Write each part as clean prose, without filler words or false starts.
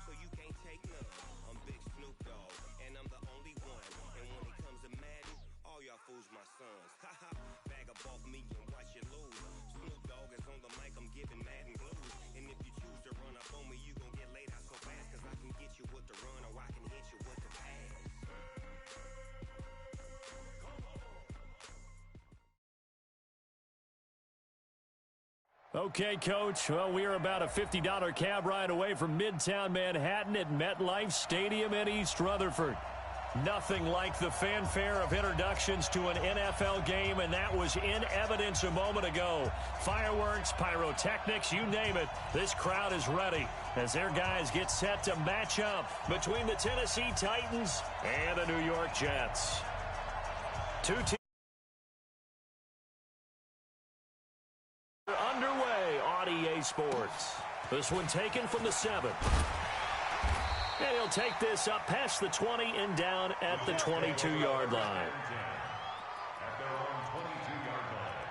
so you can't take none. I'm Big Snoop Dogg, and I'm the only one. And when it comes to Madden, all y'all fools my sons. Haha, bag up off me and watch you lose. Snoop Dogg is on the mic, I'm giving Madden blues. And if you choose to run up on me, you gon' get laid out so fast, cause I can get you with the run or I can hit you with the pass. Okay, Coach. Well, we are about a $50 cab ride away from Midtown Manhattan at MetLife Stadium in East Rutherford. Nothing like the fanfare of introductions to an NFL game, and that was in evidence a moment ago. Fireworks, pyrotechnics, you name it. This crowd is ready as their guys get set to match up between the Tennessee Titans and the New York Jets. Two teams underway on EA Sports. This one taken from the 7. And he'll take this up past the 20 and down at the 22-yard line. At their own 22-yard line.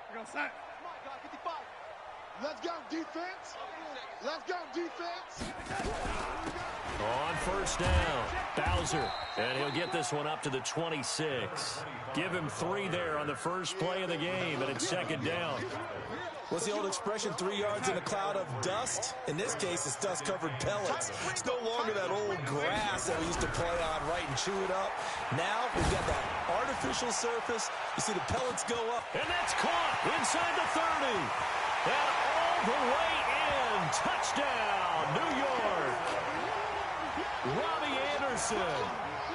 We're going to set. Come on, guy, 55. Let's go, defense. Let's go, defense. On first down, Bowser. And he'll get this one up to the 26. Give him 3 there on the first play of the game, and it's second down. What's the old expression, 3 yards in a cloud of dust? In this case, it's dust-covered pellets. It's no longer that old grass that we used to play on, right, and chew it up. Now we've got that artificial surface. You see the pellets go up. And that's caught inside the 30. And all the way in. Touchdown, New York. Robbie Anderson,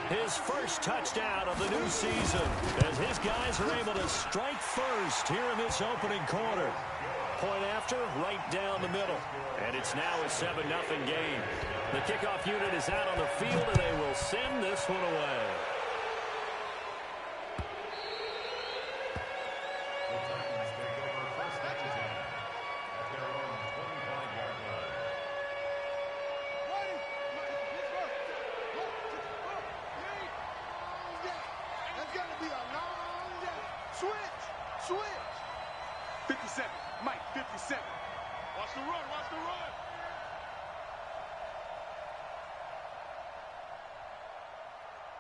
his first touchdown of the new season, as his guys are able to strike first here in this opening quarter. Point after, right down the middle. And it's now a 7-0 game. The kickoff unit is out on the field, and they will send this one away. Switch. 57. Mike, 57. Watch the run. Watch the run.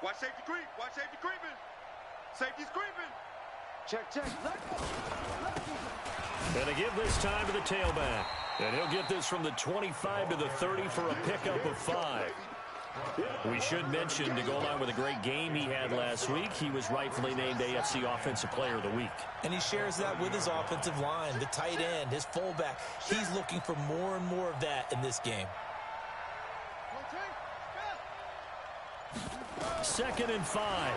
Watch safety creep. Watch safety creeping. Safety's creeping. Check. And they give this time to the tailback. And he'll get this from the 25 to the 30 for a pickup of 5. We should mention, to go along with a great game he had last week, he was rightfully named AFC Offensive Player of the Week. And he shares that with his offensive line, the tight end, his fullback. He's looking for more and more of that in this game. 2nd and 5.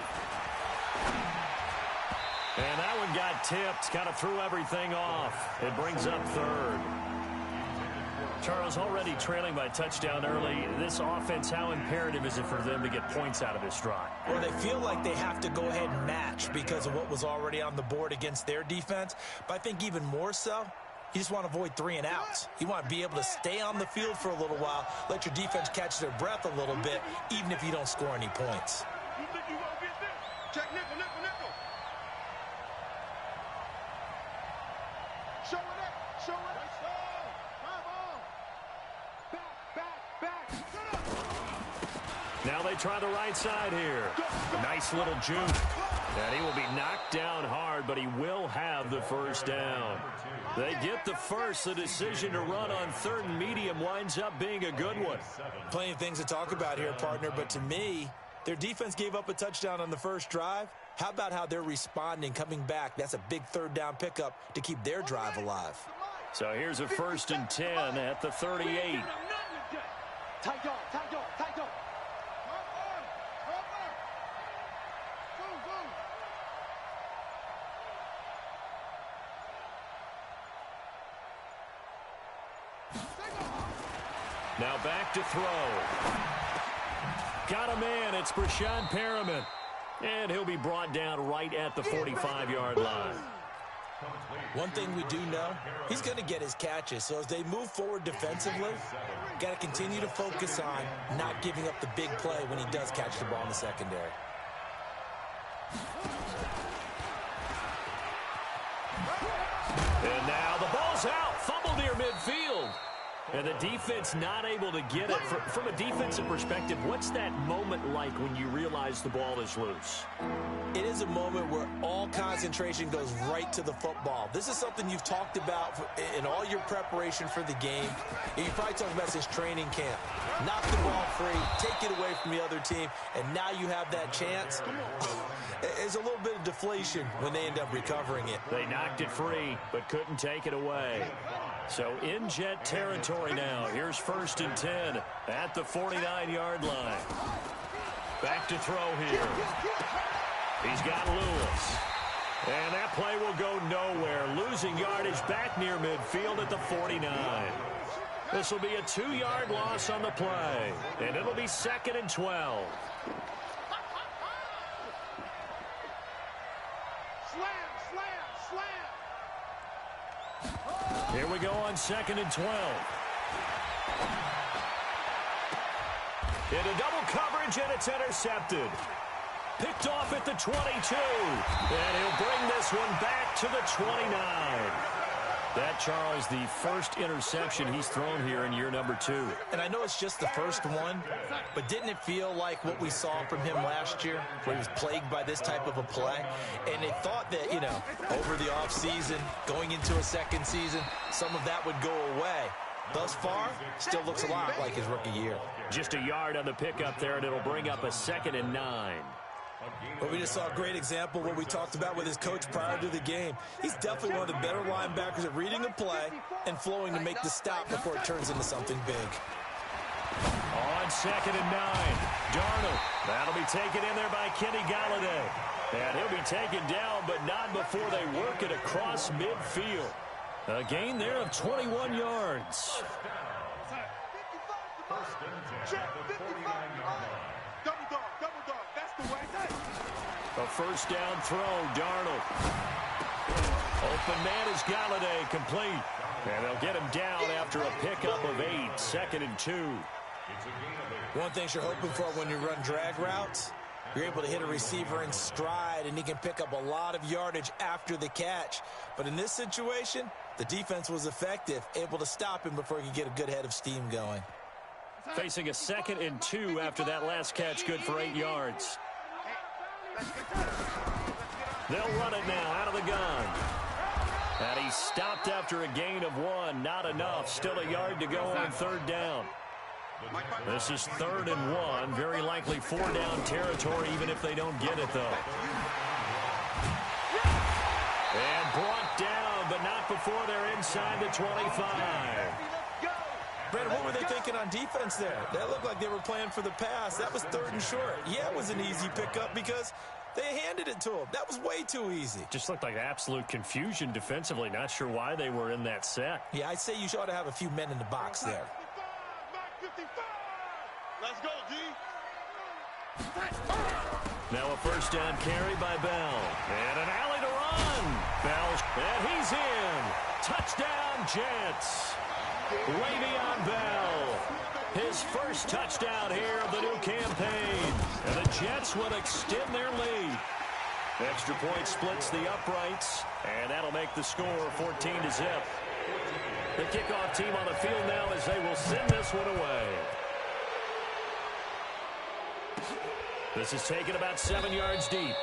And that one got tipped, kind of threw everything off. It brings up 3rd. Charles, already trailing by touchdown early. This offense, how imperative is it for them to get points out of this drive? Well, they feel like they have to go ahead and match because of what was already on the board against their defense. But I think even more so, you just want to avoid 3 and outs. You want to be able to stay on the field for a little while, let your defense catch their breath a little bit, even if you don't score any points. You think you won't get this? Check nickel. Show it up. Now they try the right side here. Nice little juke. And he will be knocked down hard, but he will have the first down. They get the first. The decision to run on 3rd and medium winds up being a good one. Plenty of things to talk about here, partner, but to me, their defense gave up a touchdown on the first drive. How about how they're responding, coming back? That's a big 3rd down pickup to keep their drive alive. So here's a 1st and 10 at the 38. Tight dog. Now back to throw. Got a man. It's Brashad Perriman. And he'll be brought down right at the 45-yard line. One thing we do know, he's going to get his catches. So as they move forward defensively, got to continue to focus on not giving up the big play when he does catch the ball in the secondary. midfield. And the defense not able to get it. From a defensive perspective, what's that moment like when you realize the ball is loose? It is a moment where all concentration goes right to the football. This is something you've talked about in all your preparation for the game. And you probably talked about since training camp. Knock the ball free, take it away from the other team, and now you have that chance. It's a little bit of deflation when they end up recovering it. They knocked it free, but couldn't take it away. So in Jet territory now. Here's 1st and 10 at the 49-yard line. Back to throw here. He's got Lewis. And that play will go nowhere. Losing yardage back near midfield at the 49. This will be a 2-yard loss on the play. And it'll be 2nd and 12. Here we go on 2nd and 12. Into double coverage, and it's intercepted. Picked off at the 22. And he'll bring this one back to the 29. That, Charles, the first interception he's thrown here in year number 2. And I know it's just the first one, but didn't it feel like what we saw from him last year, where he was plagued by this type of a play? And they thought that, you know, over the offseason, going into a second season, some of that would go away. Thus far, still looks a lot like his rookie year. Just a yard on the pickup there, and it'll bring up a 2nd and 9. Well, we just saw a great example of what we talked about with his coach prior to the game. He's definitely one of the better linebackers at reading a play and flowing to make the stop before it turns into something big. On 2nd and 9, Darnold. That'll be taken in there by Kenny Galladay. And he'll be taken down, but not before they work it across midfield. A gain there of 21 yards. A 1st down throw, Darnold. Open man is Galladay, complete. And they'll get him down after a pickup of 8, 2nd and 2. One thing you're hoping for when you run drag routes, you're able to hit a receiver in stride, and he can pick up a lot of yardage after the catch. But in this situation, the defense was effective, able to stop him before he could get a good head of steam going. Facing a 2nd and 2 after that last catch, good for 8 yards. They'll run it now out of the gun. And he stopped after a gain of 1. Not enough. Still a yard to go on 3rd down. This is 3rd and 1. Very likely 4-down territory, even if they don't get it, though. And brought down, but not before they're inside the 25. Brandon, what were they thinking on defense there? That looked like they were playing for the pass. That was 3rd and short. Yeah, it was an easy pickup because they handed it to him. That was way too easy. Just looked like absolute confusion defensively. Not sure why they were in that set. Yeah, I'd say you ought to have a few men in the box there. Let's go, D. Now a 1st down carry by Bell. And an alley to run. Bell, and he's in. Touchdown, Jets. Le'Veon Bell. His first touchdown here of the new campaign. And the Jets will extend their lead. Extra point splits the uprights. And that'll make the score 14-0. The kickoff team on the field now as they will send this one away. This is taken about 7 yards deep.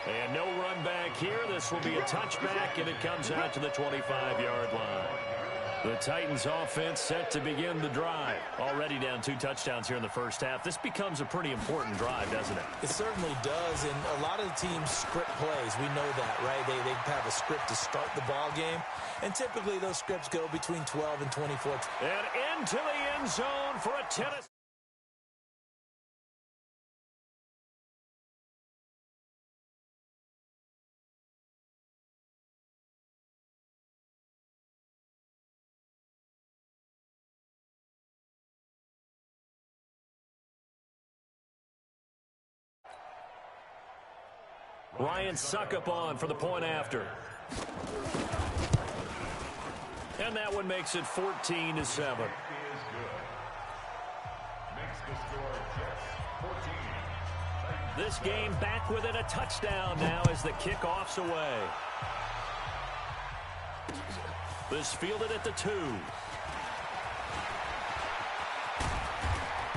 And no run back here. This will be a touchback, and it comes out to the 25-yard line. The Titans offense set to begin the drive. Already down 2 touchdowns here in the first half. This becomes a pretty important drive, doesn't it? It certainly does, and a lot of the teams script plays. We know that, right? They have a script to start the ball game, and typically those scripts go between 12 and 24. And into the end zone for a Tennessee. Ryan Suckup on for the point after. And that one makes it 14-7. This game back within a touchdown now as the kickoff's away. This fielded at the 2.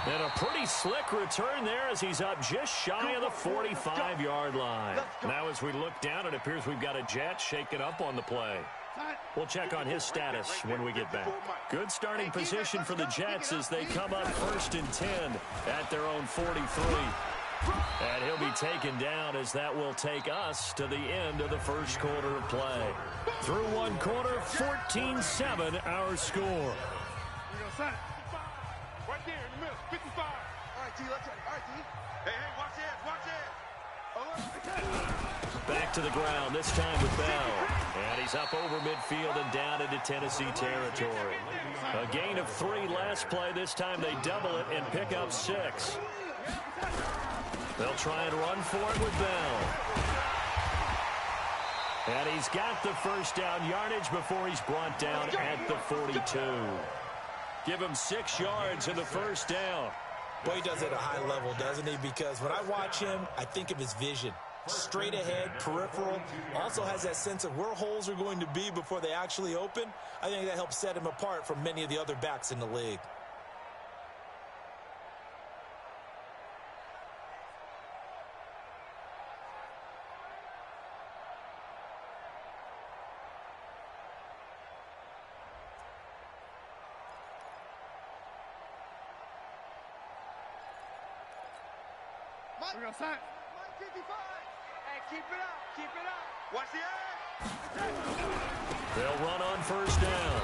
And a pretty slick return there as he's up just shy of the 45-yard line. Now as we look down, it appears we've got a Jet shaken up on the play. We'll check on his status when we get back. Good starting position for the Jets as they come up 1st and 10 at their own 43. And he'll be taken down as that will take us to the end of the first quarter of play. Through one quarter, 14-7 our score. Right there in the middle, 55. All right, D, let's go. All right, D. Hey, watch it. Back to the ground, this time with Bell. And he's up over midfield and down into Tennessee territory. A gain of 3 last play. This time they double it and pick up 6. They'll try and run for it with Bell. And he's got the first down yardage before he's brought down at the 42. Give him 6 yards in the first down. Boy, he does it at a high level, doesn't he? Because when I watch him, I think of his vision. Straight ahead, peripheral. Also has that sense of where holes are going to be before they actually open. I think that helps set him apart from many of the other backs in the league. We're going to sign. 55. Hey, keep it up. Keep it up. Watch the edge. They'll run on first down.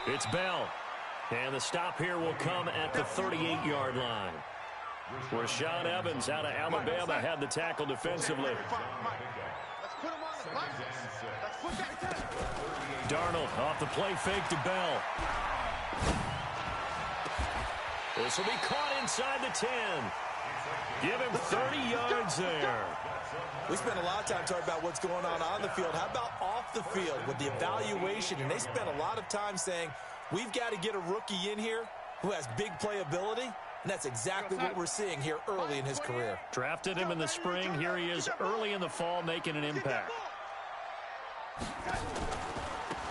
It's Bell. And the stop here will come at the 38-yard line. Rashaan Evans out of Alabama had the tackle defensively. Let's put him on the box. Let's put that test. Darnold off the play fake to Bell. This will be caught inside the 10. Give him 30 yards there. We spent a lot of time talking about what's going on the field. How about off the field with the evaluation? And they spent a lot of time saying, we've got to get a rookie in here who has big playability. And that's exactly what we're seeing here early in his career. Drafted him in the spring. Here he is early in the fall making an impact.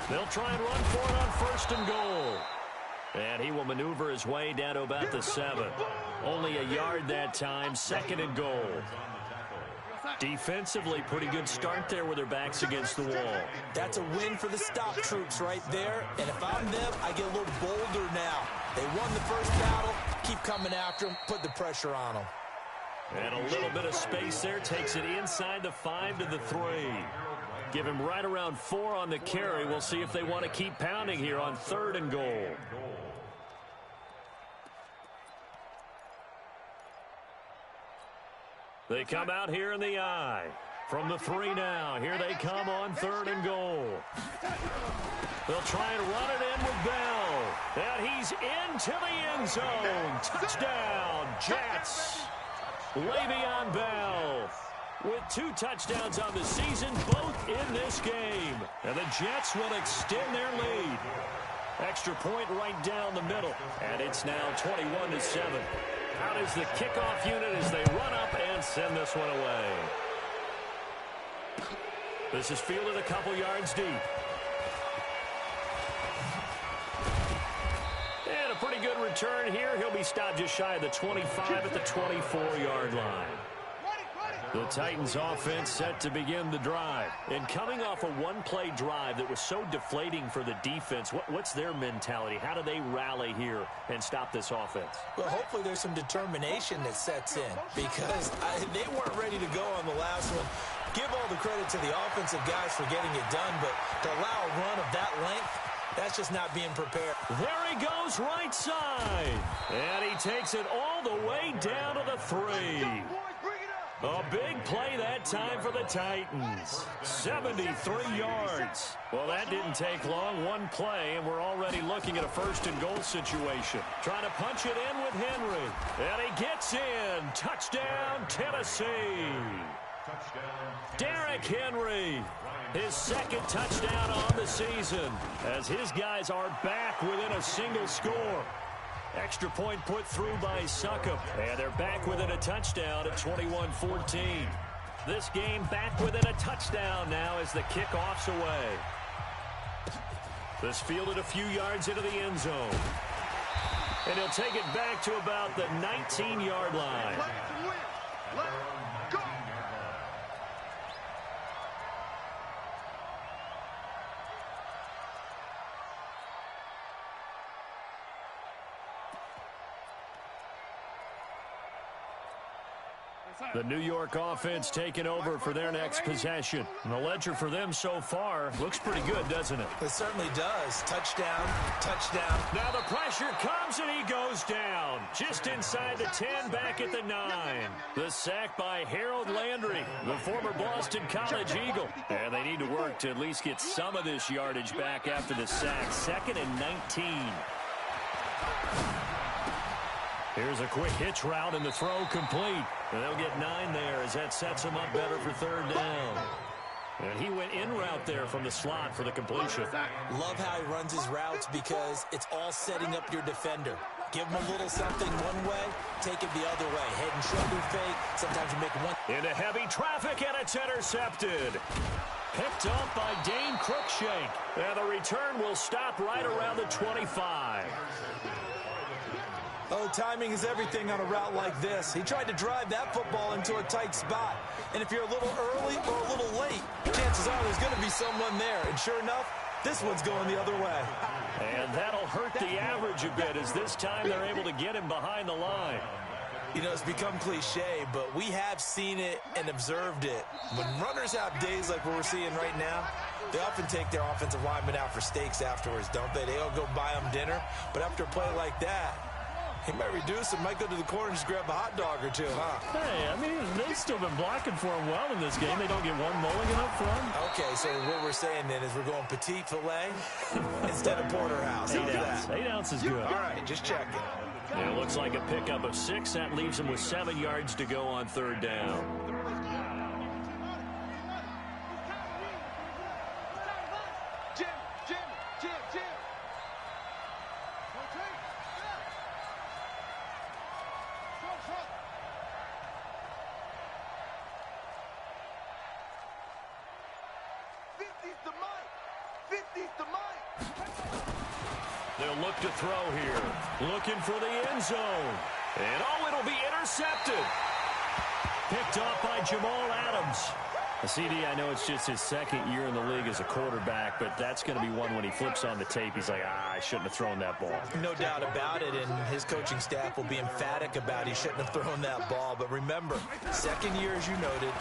They'll try and run for it on 1st and goal. And he will maneuver his way down to about the 7. Only a yard that time, 2nd and goal. Defensively, pretty good start there with their backs against the wall. That's a win for the stop troops right there. And if I'm them, I get a little bolder now. They won the first battle. Keep coming after them. Put the pressure on them. And a little bit of space there. Takes it inside the 5 to the 3. Give him right around 4 on the carry. We'll see if they want to keep pounding here on 3rd and goal. They come out here in the I. From the 3 now. Here they come on 3rd and goal. They'll try and run it in with Bell. And he's into the end zone. Touchdown, Jets. Le'Veon Bell with 2 touchdowns on the season, both in this game. And the Jets will extend their lead. Extra point right down the middle. And it's now 21-7. Out is the kickoff unit as they run up and send this one away. This is fielded a couple yards deep. And a pretty good return here. He'll be stopped just shy of the 25 at the 24-yard line. The Titans offense set to begin the drive. And coming off a one-play drive that was so deflating for the defense, what's their mentality? How do they rally here and stop this offense? Well, hopefully there's some determination that sets in because they weren't ready to go on the last one. Give all the credit to the offensive guys for getting it done, but to allow a run of that length, that's just not being prepared. There he goes right side. And he takes it all the way down to the 3. A big play that time for the Titans. 73 yards. Well, that didn't take long. One play, and we're already looking at a 1st and goal situation. Trying to punch it in with Henry. And he gets in. Touchdown, Tennessee. Derrick Henry. His 2nd touchdown on the season as his guys are back within a single score. Extra point put through by Succop. And they're back within a touchdown at 21-14. This game back within a touchdown now as the kickoff's away. This fielded a few yards into the end zone. And he'll take it back to about the 19-yard line. Let's go. The New York offense taking over for their next possession. And the ledger for them so far looks pretty good, doesn't it? It certainly does. Touchdown, touchdown. Now the pressure comes and he goes down. Just inside the 10, back at the 9. The sack by Harold Landry, the former Boston College Eagle. And they need to work to at least get some of this yardage back after the sack. 2nd and 19. Here's a quick hitch route and the throw complete. And they'll get 9 there as that sets them up better for 3rd down. And he went in route there from the slot for the completion. Love how he runs his routes because it's all setting up your defender. Give him a little something one way, take it the other way. Head and shoulder fake. Sometimes you make one. Into heavy traffic and it's intercepted. Picked up by Dane Cruikshank. And the return will stop right around the 25. Oh, timing is everything on a route like this. He tried to drive that football into a tight spot. And if you're a little early or a little late, chances are there's going to be someone there. And sure enough, this one's going the other way. And that'll hurt the average a bit as this time they're able to get him behind the line. You know, it's become cliche, but we have seen it and observed it. When runners have days like what we're seeing right now, they often take their offensive linemen out for steaks afterwards, don't they? They all go buy them dinner. But after a play like that, he might reduce it, might go to the corner and just grab a hot dog or two, huh? Hey, I mean, they've still been blocking for him well in this game. They don't get one mulligan up front. Okay, so what we're saying then is we're going petite filet instead of porterhouse. 8 ounce. 8 ounce is good. All right, just checking. And it looks like a pickup of 6. That leaves him with 7 yards to go on 3rd down. Jim. 50's the mic. They'll look to throw here. Looking for the end zone. And it'll be intercepted. Picked off by Jamal Adams. CD, I know it's just his 2nd year in the league as a quarterback, but that's going to be one when he flips on the tape. He's like, I shouldn't have thrown that ball. No doubt about it, and his coaching staff will be emphatic about he shouldn't have thrown that ball. But remember, 2nd year, as you noted,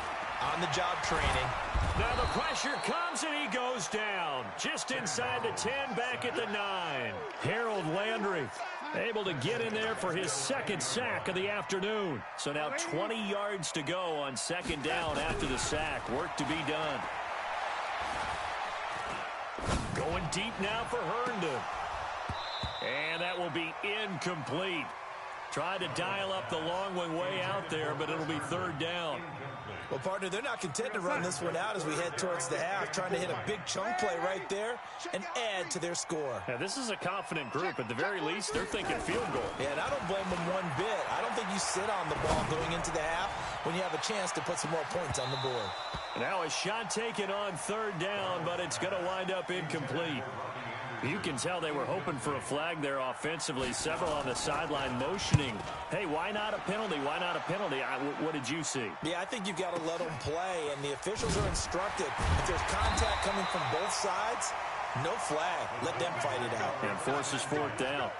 on-the-job training. Now the pressure comes, and he goes down. Just inside the 10, back at the 9. Harold Landry able to get in there for his 2nd sack of the afternoon. So now 20 yards to go on 2nd down after the sack. Work to be done. Going deep now for Herndon. And that will be incomplete. Tried to dial up the long one way out there, but it'll be 3rd down. Well, partner, they're not content to run this one out as we head towards the half, trying to hit a big chunk play right there and add to their score. Now, this is a confident group. At the very least, they're thinking field goal. Yeah, and I don't blame them one bit. I don't think you sit on the ball going into the half when you have a chance to put some more points on the board. Now a shot taken on 3rd down, but it's going to wind up incomplete. You can tell they were hoping for a flag there offensively. Several on the sideline motioning. Hey, why not a penalty? Why not a penalty? What did you see? Yeah, I think you've got to let them play, and the officials are instructed. If there's contact coming from both sides, no flag. Let them fight it out. And forces 4th down.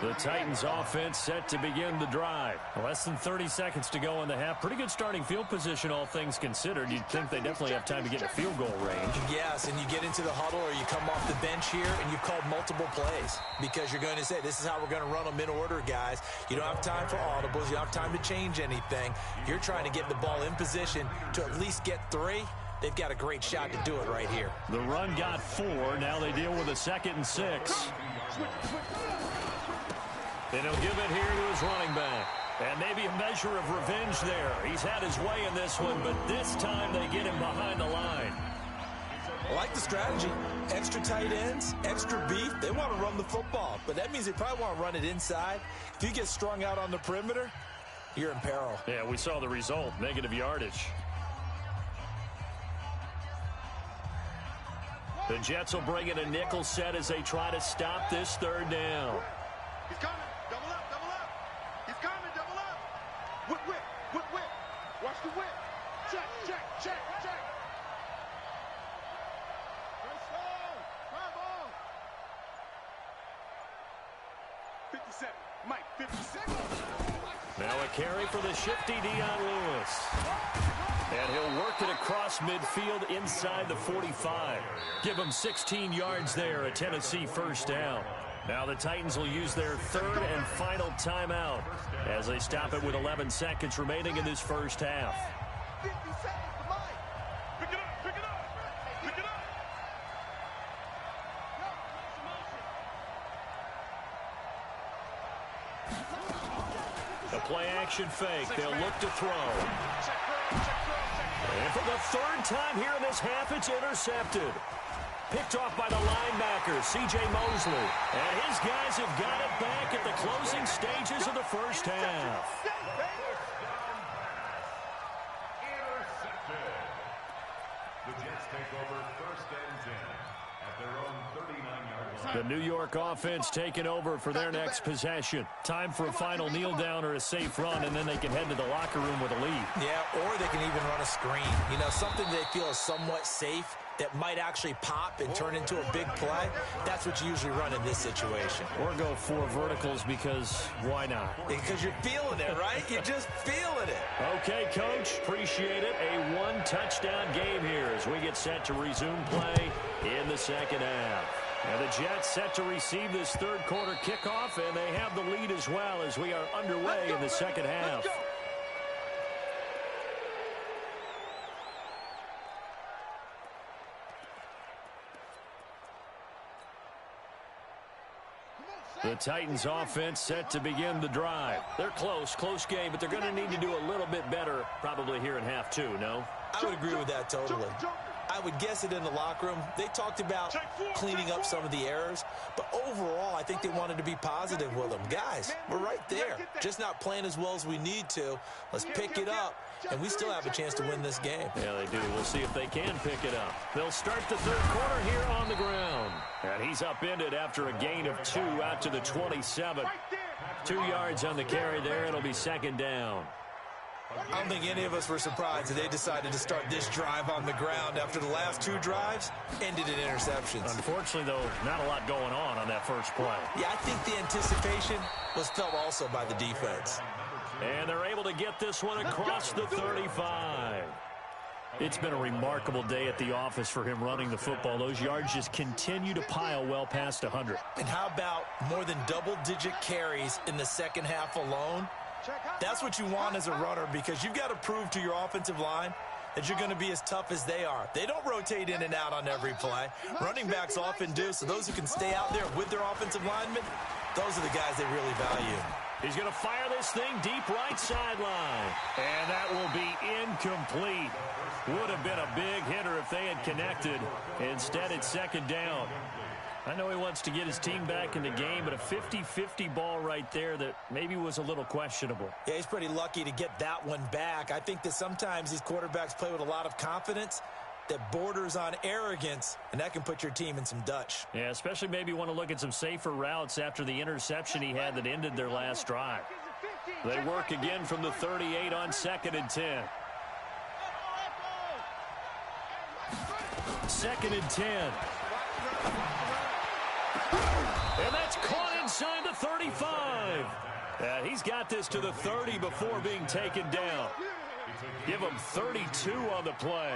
The Titans offense set to begin the drive. Less than 30 seconds to go in the half. Pretty good starting field position, all things considered. You'd think they definitely have time to get in a field goal range. Yes, and you get into the huddle or you come off the bench here and you've called multiple plays because you're going to say, this is how we're going to run them in order, guys. You don't have time for audibles. You don't have time to change anything. You're trying to get the ball in position to at least get 3. They've got a great shot to do it right here. The run got 4. Now they deal with a 2nd and 6. And he'll give it here to his running back. And maybe a measure of revenge there. He's had his way in this one, but this time they get him behind the line. I like the strategy. Extra tight ends, extra beef. They want to run the football, but that means they probably want to run it inside. If you get strung out on the perimeter, you're in peril. Yeah, we saw the result, negative yardage. The Jets will bring in a nickel set as they try to stop this third down. He's coming. Double up, double up. He's coming, double up. Whip, whip, whip, whip. Watch the whip. Check, check, check, check. Let's go. Five on. 57. Mike, 50 seconds. Now a carry for the shifty Dion Lewis. And he'll work it across midfield inside the 45. Give him 16 yards there, a Tennessee first down. Now the Titans will use their third and final timeout as they stop it with 11 seconds remaining in this first half. 50 seconds to Mike. Pick it up, pick it up, pick it up. The play-action fake. They'll look to throw. And for the third time here in this half, it's intercepted. Picked off by the linebacker, C.J. Mosley. And his guys have got it back at the closing stages of the first half. Intercepted. The Jets take over first and 10 at their own 39-yard line. The New York offense taking over for their next possession. Time for a final kneel down or a safe run, and then they can head to the locker room with a lead. Yeah, or they can even run a screen. You know, something they feel is somewhat safe that might actually pop and turn into a big play. That's what you usually run in this situation. Or go 4 verticals because why not? Because you're feeling it, right? You're just feeling it. Okay, Coach, appreciate it. A 1-touchdown game here as we get set to resume play in the second half. And the Jets set to receive this third quarter kickoff, and they have the lead as well as we are underway in the second half. The Titans offense set to begin the drive. They're close game, but they're going to need to do a little bit better probably here in half 2, no? I would agree with that totally. I would guess it in the locker room. They talked about cleaning up some of the errors, but overall, I think they wanted to be positive with them. Guys, we're right there. Just not playing as well as we need to. Let's pick it up, and we still have a chance to win this game. Yeah, they do. We'll see if they can pick it up. They'll start the third quarter here on the ground. And he's upended after a gain of 2 out to the 27. 2 yards on the carry there. It'll be second down. I don't think any of us were surprised that they decided to start this drive on the ground after the last 2 drives ended in interceptions. Unfortunately, though, not a lot going on that first play. Yeah, I think the anticipation was felt also by the defense. And they're able to get this one across the 35. It's been a remarkable day at the office for him running the football. Those yards just continue to pile well past 100. And how about more than double-digit carries in the second half alone? That's what you want as a runner, because you've got to prove to your offensive line that you're going to be as tough as they are. They don't rotate in and out on every play. Running backs often do, so those who can stay out there with their offensive linemen, those are the guys they really value. He's going to fire this thing deep right sideline. And that will be incomplete. Would have been a big hitter if they had connected. Instead, it's second down. I know he wants to get his team back in the game, but a 50-50 ball right there that maybe was a little questionable. Yeah, he's pretty lucky to get that one back. I think that sometimes these quarterbacks play with a lot of confidence that borders on arrogance, and that can put your team in some Dutch. Yeah, especially maybe want to look at some safer routes after the interception he had that ended their last drive. They work again from the 38 on 2nd and 10. 2nd and 10. And that's caught inside the 35. He's got this to the 30 before being taken down. Give him 32 on the play.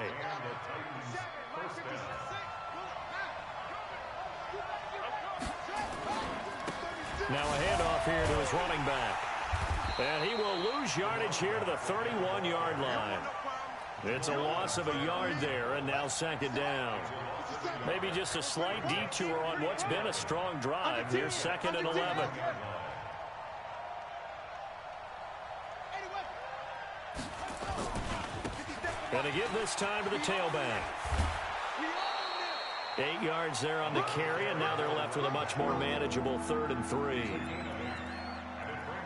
Now a handoff here to his running back. And he will lose yardage here to the 31-yard line. It's a loss of a yard there, and now second down. Maybe just a slight detour on what's been a strong drive. Here's 2nd and 11. And to give this time to the tailback. 8 yards there on the carry, and now they're left with a much more manageable 3rd and 3.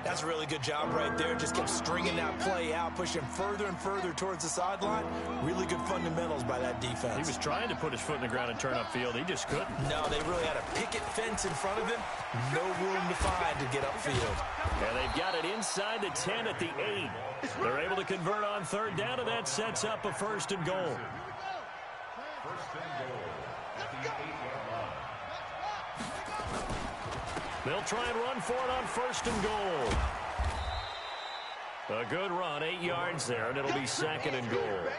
That's a really good job right there. Just kept stringing that play out, pushing further and further towards the sideline. Really good fundamentals by that defense. He was trying to put his foot in the ground and turn upfield. He just couldn't. No, they really had a picket fence in front of him. No room to find to get upfield. And they've got it inside the 10 at the 8. They're able to convert on third down, and that sets up a 1st and goal. First and goal at the 8-yard line. They'll try and run for it on 1st and goal. A good run, 8 yards there, and it'll be 2nd and goal.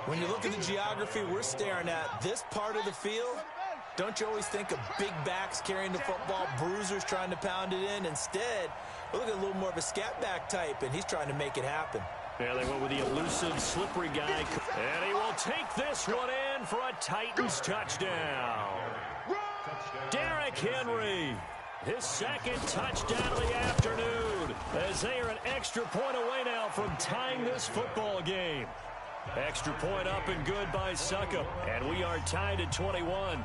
When you look at the geography we're staring at, this part of the field, don't you always think of big backs carrying the football, bruisers trying to pound it in? Instead, look at a little more of a scat back type, and he's trying to make it happen. Yeah, they went with the elusive, slippery guy. And he will take this one in for a Titans touchdown. Derrick Henry, his 2nd touchdown of the afternoon, as they are an extra point away now from tying this football game. Extra point up and good by Succop, and we are tied at 21.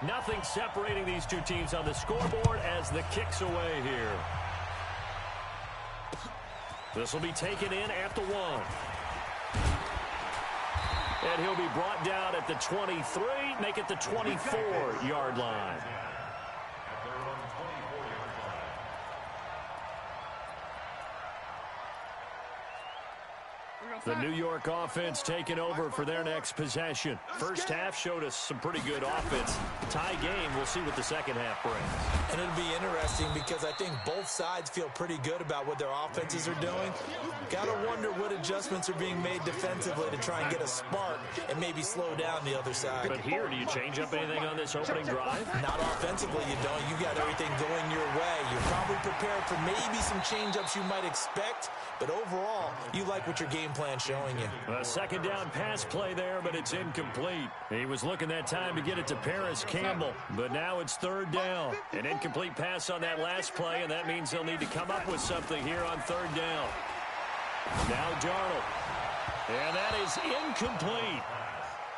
Nothing separating these two teams on the scoreboard as the kick's away here. This will be taken in at the 1. And he'll be brought down at the 23, make it the 24-yard line. At their own 24-yard line. The New York offense taking over for their next possession. First half showed us some pretty good offense. Tie game, we'll see what the second half brings. And it'll be interesting because I think both sides feel pretty good about what their offenses are doing. Got to wonder what adjustments are being made defensively to try and get a spark and maybe slow down the other side. But here, do you change up anything on this opening drive? Not offensively, you don't. You got everything going your way. You're probably prepared for maybe some change-ups you might expect, but overall, you like what your game plan's showing you. A 2nd down pass play there, but it's incomplete. He was looking that time to get it to Paris Campbell, but now it's 3rd down. An incomplete pass on that last play, and that means they'll need to come up with something here on 3rd down. Now Darnold. And that is incomplete.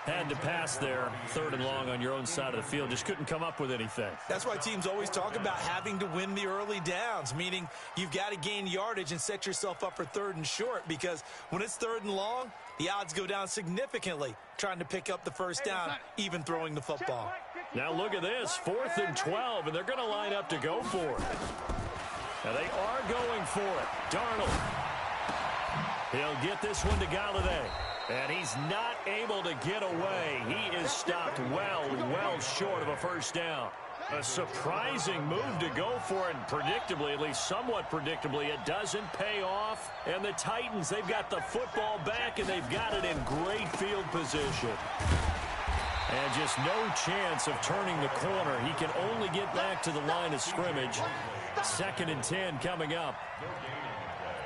Had to pass there, 3rd and long on your own side of the field. Just couldn't come up with anything. That's why teams always talk about having to win the early downs, meaning you've got to gain yardage and set yourself up for 3rd and short, because when it's 3rd and long, the odds go down significantly trying to pick up the 1st down, even throwing the football. Now look at this, 4th and 12, and they're going to line up to go for it. Now they are going for it. Darnold. He'll get this one to Galladay. And he's not able to get away. He is stopped well short of a 1st down. A surprising move to go for it, and predictably, at least somewhat predictably, it doesn't pay off. And the Titans, they've got the football back, and they've got it in great field position. And just no chance of turning the corner. He can only get back to the line of scrimmage. 2nd and 10 coming up.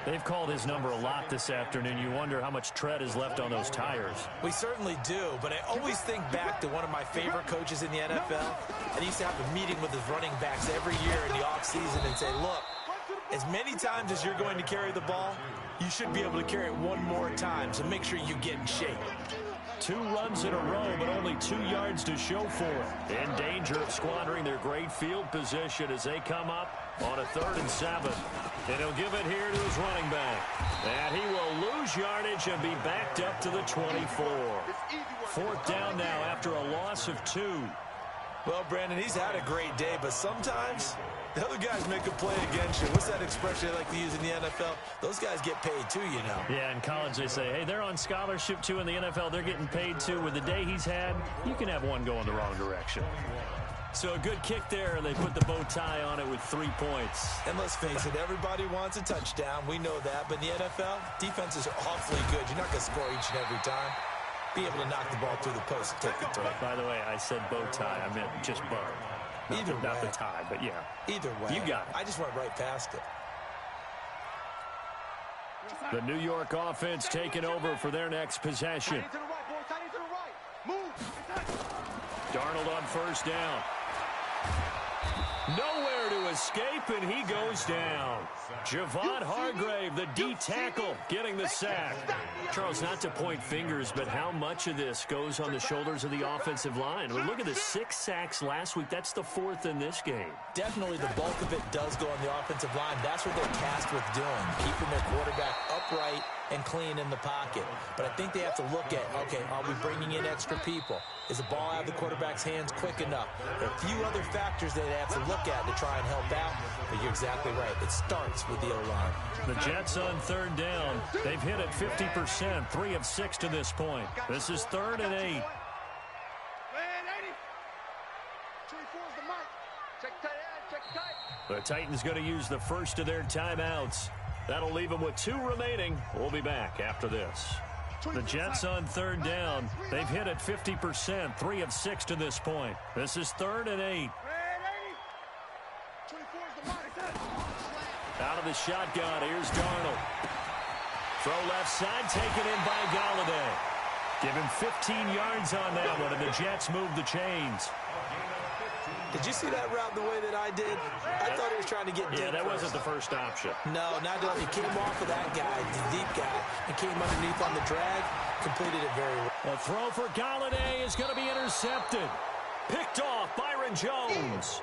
They've called his number a lot this afternoon. You wonder how much tread is left on those tires. We certainly do, but I always think back to one of my favorite coaches in the NFL. And he used to have a meeting with his running backs every year in the offseason and say, look, as many times as you're going to carry the ball, you should be able to carry it one more time, so make sure you get in shape. 2 runs in a row, but only 2 yards to show for it. In danger of squandering their great field position as they come up on a 3rd and 7. And he'll give it here to his running back. And he will lose yardage and be backed up to the 24. 4th down now after a loss of 2. Well, Brandon, he's had a great day, but sometimes the other guys make a play against you. What's that expression they like to use in the NFL? Those guys get paid too, you know. Yeah, in college they say, hey, they're on scholarship too. In the NFL, they're getting paid too. With the day he's had, you can have one going the wrong direction. So a good kick there, and they put the bow tie on it with 3 points. And let's face it, everybody wants a touchdown. We know that. But in the NFL, defenses are awfully good. You're not going to score each and every time. Be able to knock the ball through the post and take the throw. By the way, I said bow tie. I meant just bow. Not the tie, but yeah. Either way. You got it. I just went right past it. The New York offense taking over for their next possession. Darnold on 1st down. Nowhere to escape, and he goes down. Javon Hargrave, the D tackle, getting the sack. Charles, not to point fingers, but how much of this goes on the shoulders of the offensive line? I mean, look at the 6 sacks last week. That's the 4th in this game. Definitely the bulk of it does go on the offensive line. That's what they're tasked with doing, keeping their quarterback upright and clean in the pocket. But I think they have to look at, okay, are we bringing in extra people? Is the ball out of the quarterback's hands quick enough? There are a few other factors that they have to look at to try and help out, but you're exactly right. It starts with the O-line. The Jets on 3rd down. They've hit it 50%, 3 of 6 to this point. This is 3rd and 8. The Titans going to use the first of their timeouts. That'll leave them with 2 remaining. We'll be back after this. The Jets on 3rd down. They've hit it 50%, 3 of 6 to this point. This is 3rd and 8. Out of the shotgun, here's Darnold. Throw left side, taken in by Galladay. Give him 15 yards on that one, and the Jets move the chains. Did you see that route the way that I did? I thought he was trying to get deep. Yeah, that wasn't the first option. No, not at all. He came off of that guy, the deep guy, and came underneath on the drag, completed it very well. A throw for Galladay is going to be intercepted. Picked off, Byron Jones.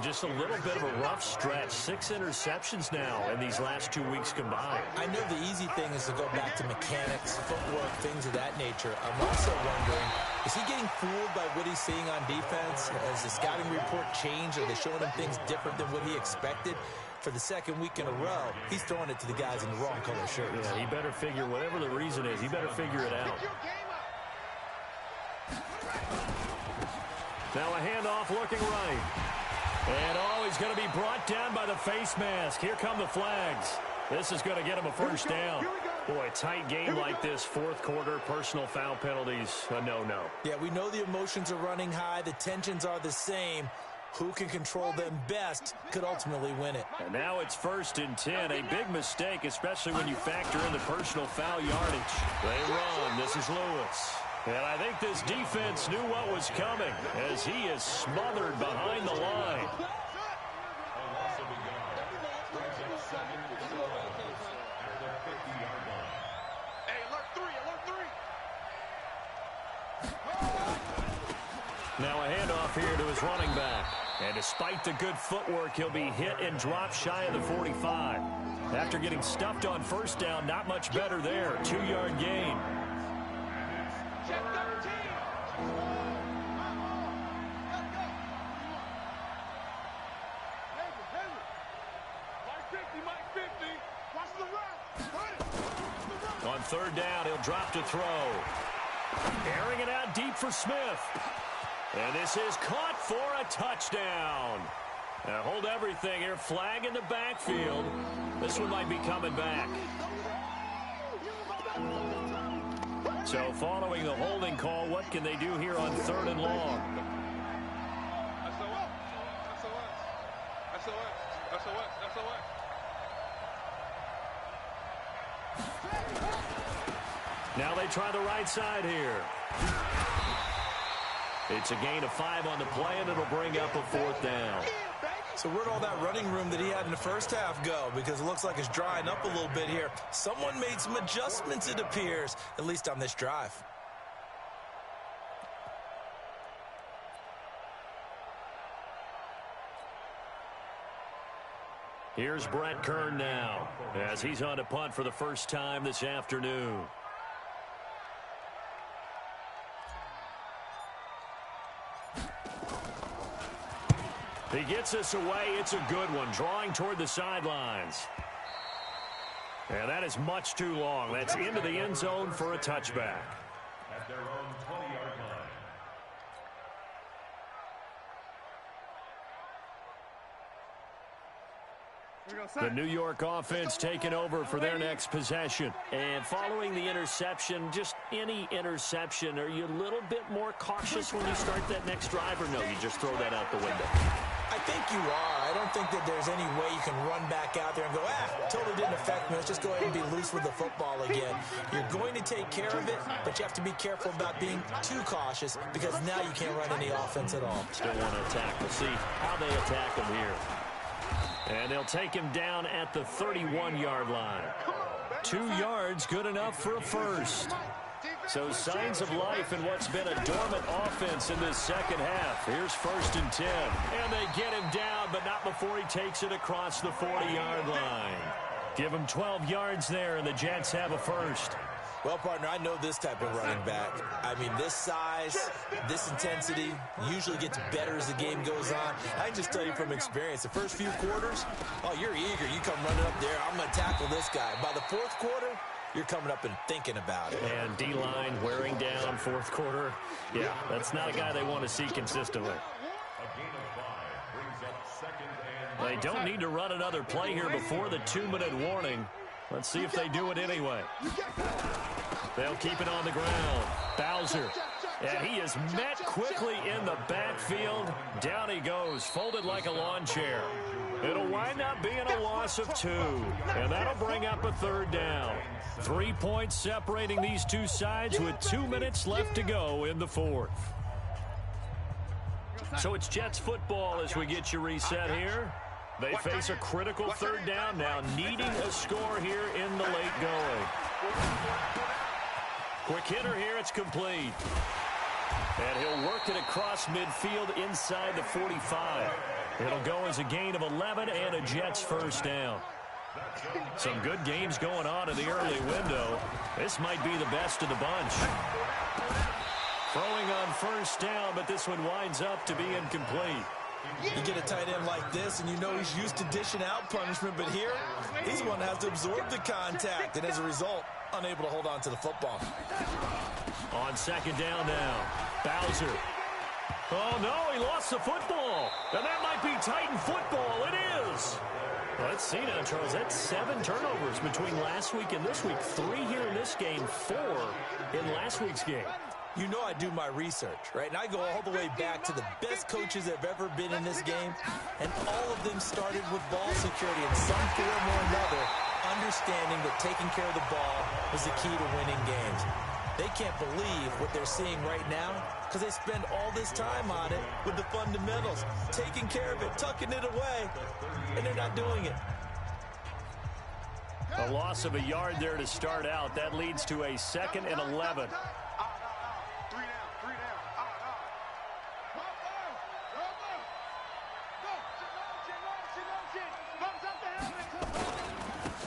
Just a little bit of a rough stretch. 6 interceptions now in these last 2 weeks combined. I know the easy thing is to go back to mechanics, footwork, things of that nature. I'm also wondering, is he getting fooled by what he's seeing on defense? Has the scouting report changed? Are they showing him things different than what he expected? For the 2nd week in a row, he's throwing it to the guys in the wrong color shirts. Yeah, he better figure, whatever the reason is, he better figure it out. Now a handoff looking right. And he's going to be brought down by the face mask. Here come the flags. This is going to get him a first down. Boy, a tight game like this, 4th quarter, personal foul penalties, a no-no. Yeah, we know the emotions are running high. The tensions are the same. Who can control them best could ultimately win it. And now it's 1st and 10. A big mistake, especially when you factor in the personal foul yardage. They run. This is Lewis. And I think this defense knew what was coming as he is smothered behind the line. Now a handoff here to his running back. And despite the good footwork, he'll be hit and dropped shy of the 45. After getting stuffed on 1st down, not much better there. 2-yard gain. Check 13. On 3rd down, he'll drop to throw. Airing it out deep for Smith. And this is caught for a touchdown. Now hold everything here. Flag in the backfield. This one might be coming back. So following the holding call, what can they do here on 3rd and long? Now they try the right side here. It's a gain of 5 on the play, and it'll bring up a 4th down. So where'd all that running room that he had in the first half go? Because it looks like it's drying up a little bit here. Someone made some adjustments, it appears, at least on this drive. Here's Brett Kern now as he's on to punt for the first time this afternoon. He gets us away. It's a good one. Drawing toward the sidelines. And that is much too long. That's into the end zone for a touchback. At their own 20-yard line. The New York offense taking over for their next possession. And following the interception, just any interception, are you a little bit more cautious when you start that next drive, or no, you just throw that out the window? I think you are. I don't think that there's any way you can run back out there and go, totally didn't affect me. Let's just go ahead and be loose with the football again. You're going to take care of it, but you have to be careful about being too cautious because now you can't run any offense at all. Still want to attack. We'll see how they attack them here. And they'll take him down at the 31-yard line. 2 yards, good enough for a first. So signs of life in what's been a dormant offense in this second half. Here's 1st and 10. And they get him down, but not before he takes it across the 40-yard line. Give him 12 yards there, and the Jets have a first. Well, partner, I know this type of running back. I mean, this size, this intensity usually gets better as the game goes on. I can just tell you from experience, the first few quarters, oh, you're eager. You come running up there, I'm going to tackle this guy. By the 4th quarter, you're coming up and thinking about it. And D-line wearing down 4th quarter. Yeah, that's not a guy they want to see consistently. They don't need to run another play here before the 2-minute warning. Let's see if they do it anyway. They'll keep it on the ground. Bowser. And he is met quickly in the backfield. Down he goes, folded like a lawn chair. It'll wind up being a loss of 2. And that'll bring up a 3rd down. 3 points separating these two sides with 2 minutes left to go in the 4th. So it's Jets football as we get you reset here. They face a critical 3rd down now, needing a score here in the late going. Quick hitter here, it's complete. And he'll work it across midfield inside the 45. It'll go as a gain of 11 and a Jets 1st down. Some good games going on in the early window. This might be the best of the bunch. Throwing on 1st down, but this one winds up to be incomplete. You get a tight end like this, and you know he's used to dishing out punishment, but here, he's the one that has to absorb the contact, and as a result, unable to hold on to the football. On 2nd down now, Bowser. Oh, no, he lost the football. And that might be Titan football. It is. Let's see now, Charles. That's 7 turnovers between last week and this week. 3 here in this game, 4 in last week's game. You know I do my research, right? And I go all the way back to the best coaches that have ever been in this game, and all of them started with ball security in some form or another, understanding that taking care of the ball was the key to winning games. They can't believe what they're seeing right now because they spend all this time on it with the fundamentals, taking care of it, tucking it away, and they're not doing it. A loss of a yard there to start out. That leads to a 2nd and 11.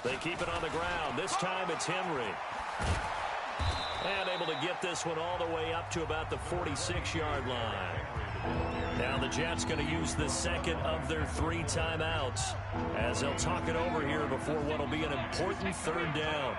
They keep it on the ground. This time it's Henry. And able to get this one all the way up to about the 46-yard line. Now the Jets going to use the 2nd of their 3 timeouts as they'll talk it over here before what will be an important 3rd down.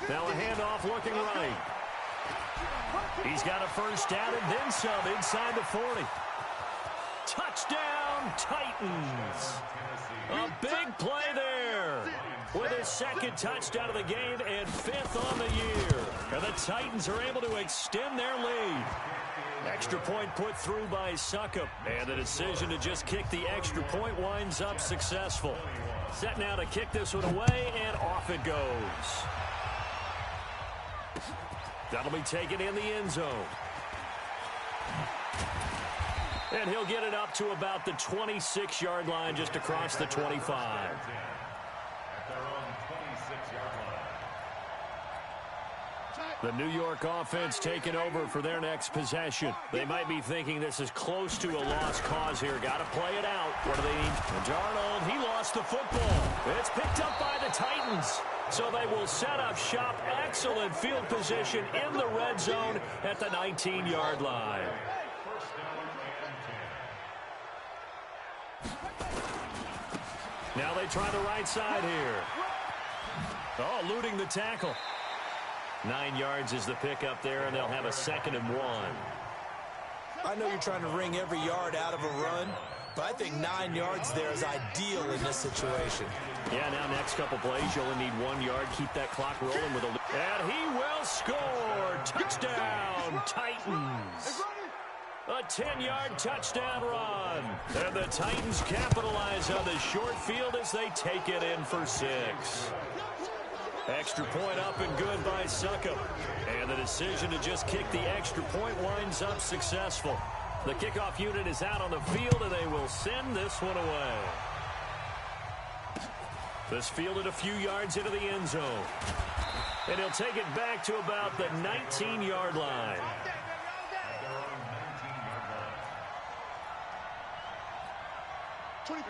Now a handoff looking right. He's got a 1st down and then some inside the 40. Touchdown, Titans. A big play there with his 2nd touchdown of the game and 5th on the year. And the Titans are able to extend their lead. Extra point put through by Succop. And the decision to just kick the extra point winds up successful. Set now to kick this one away, and off it goes. That'll be taken in the end zone. And he'll get it up to about the 26-yard line, just across the 25. The New York offense taking over for their next possession. They might be thinking this is close to a lost cause here. Got to play it out. What do they need? And Darnold, he lost the football. It's picked up by the Titans. So they will set up shop. Excellent field position in the red zone at the 19-yard line. Now they try the right side here. Oh, eluding the tackle. 9 yards is the pickup there, and they'll have a 2nd and 1. I know you're trying to wring every yard out of a run, but I think 9 yards there is ideal in this situation. Yeah, now next couple plays, you only need 1 yard. Keep that clock rolling with a... And he will score! Touchdown, Titans! A 10-yard touchdown run. And the Titans capitalize on the short field as they take it in for 6. Extra point up and good by Succop. And the decision to just kick the extra point winds up successful. The kickoff unit is out on the field, and they will send this one away. This fielded a few yards into the end zone. And he'll take it back to about the 19-yard line.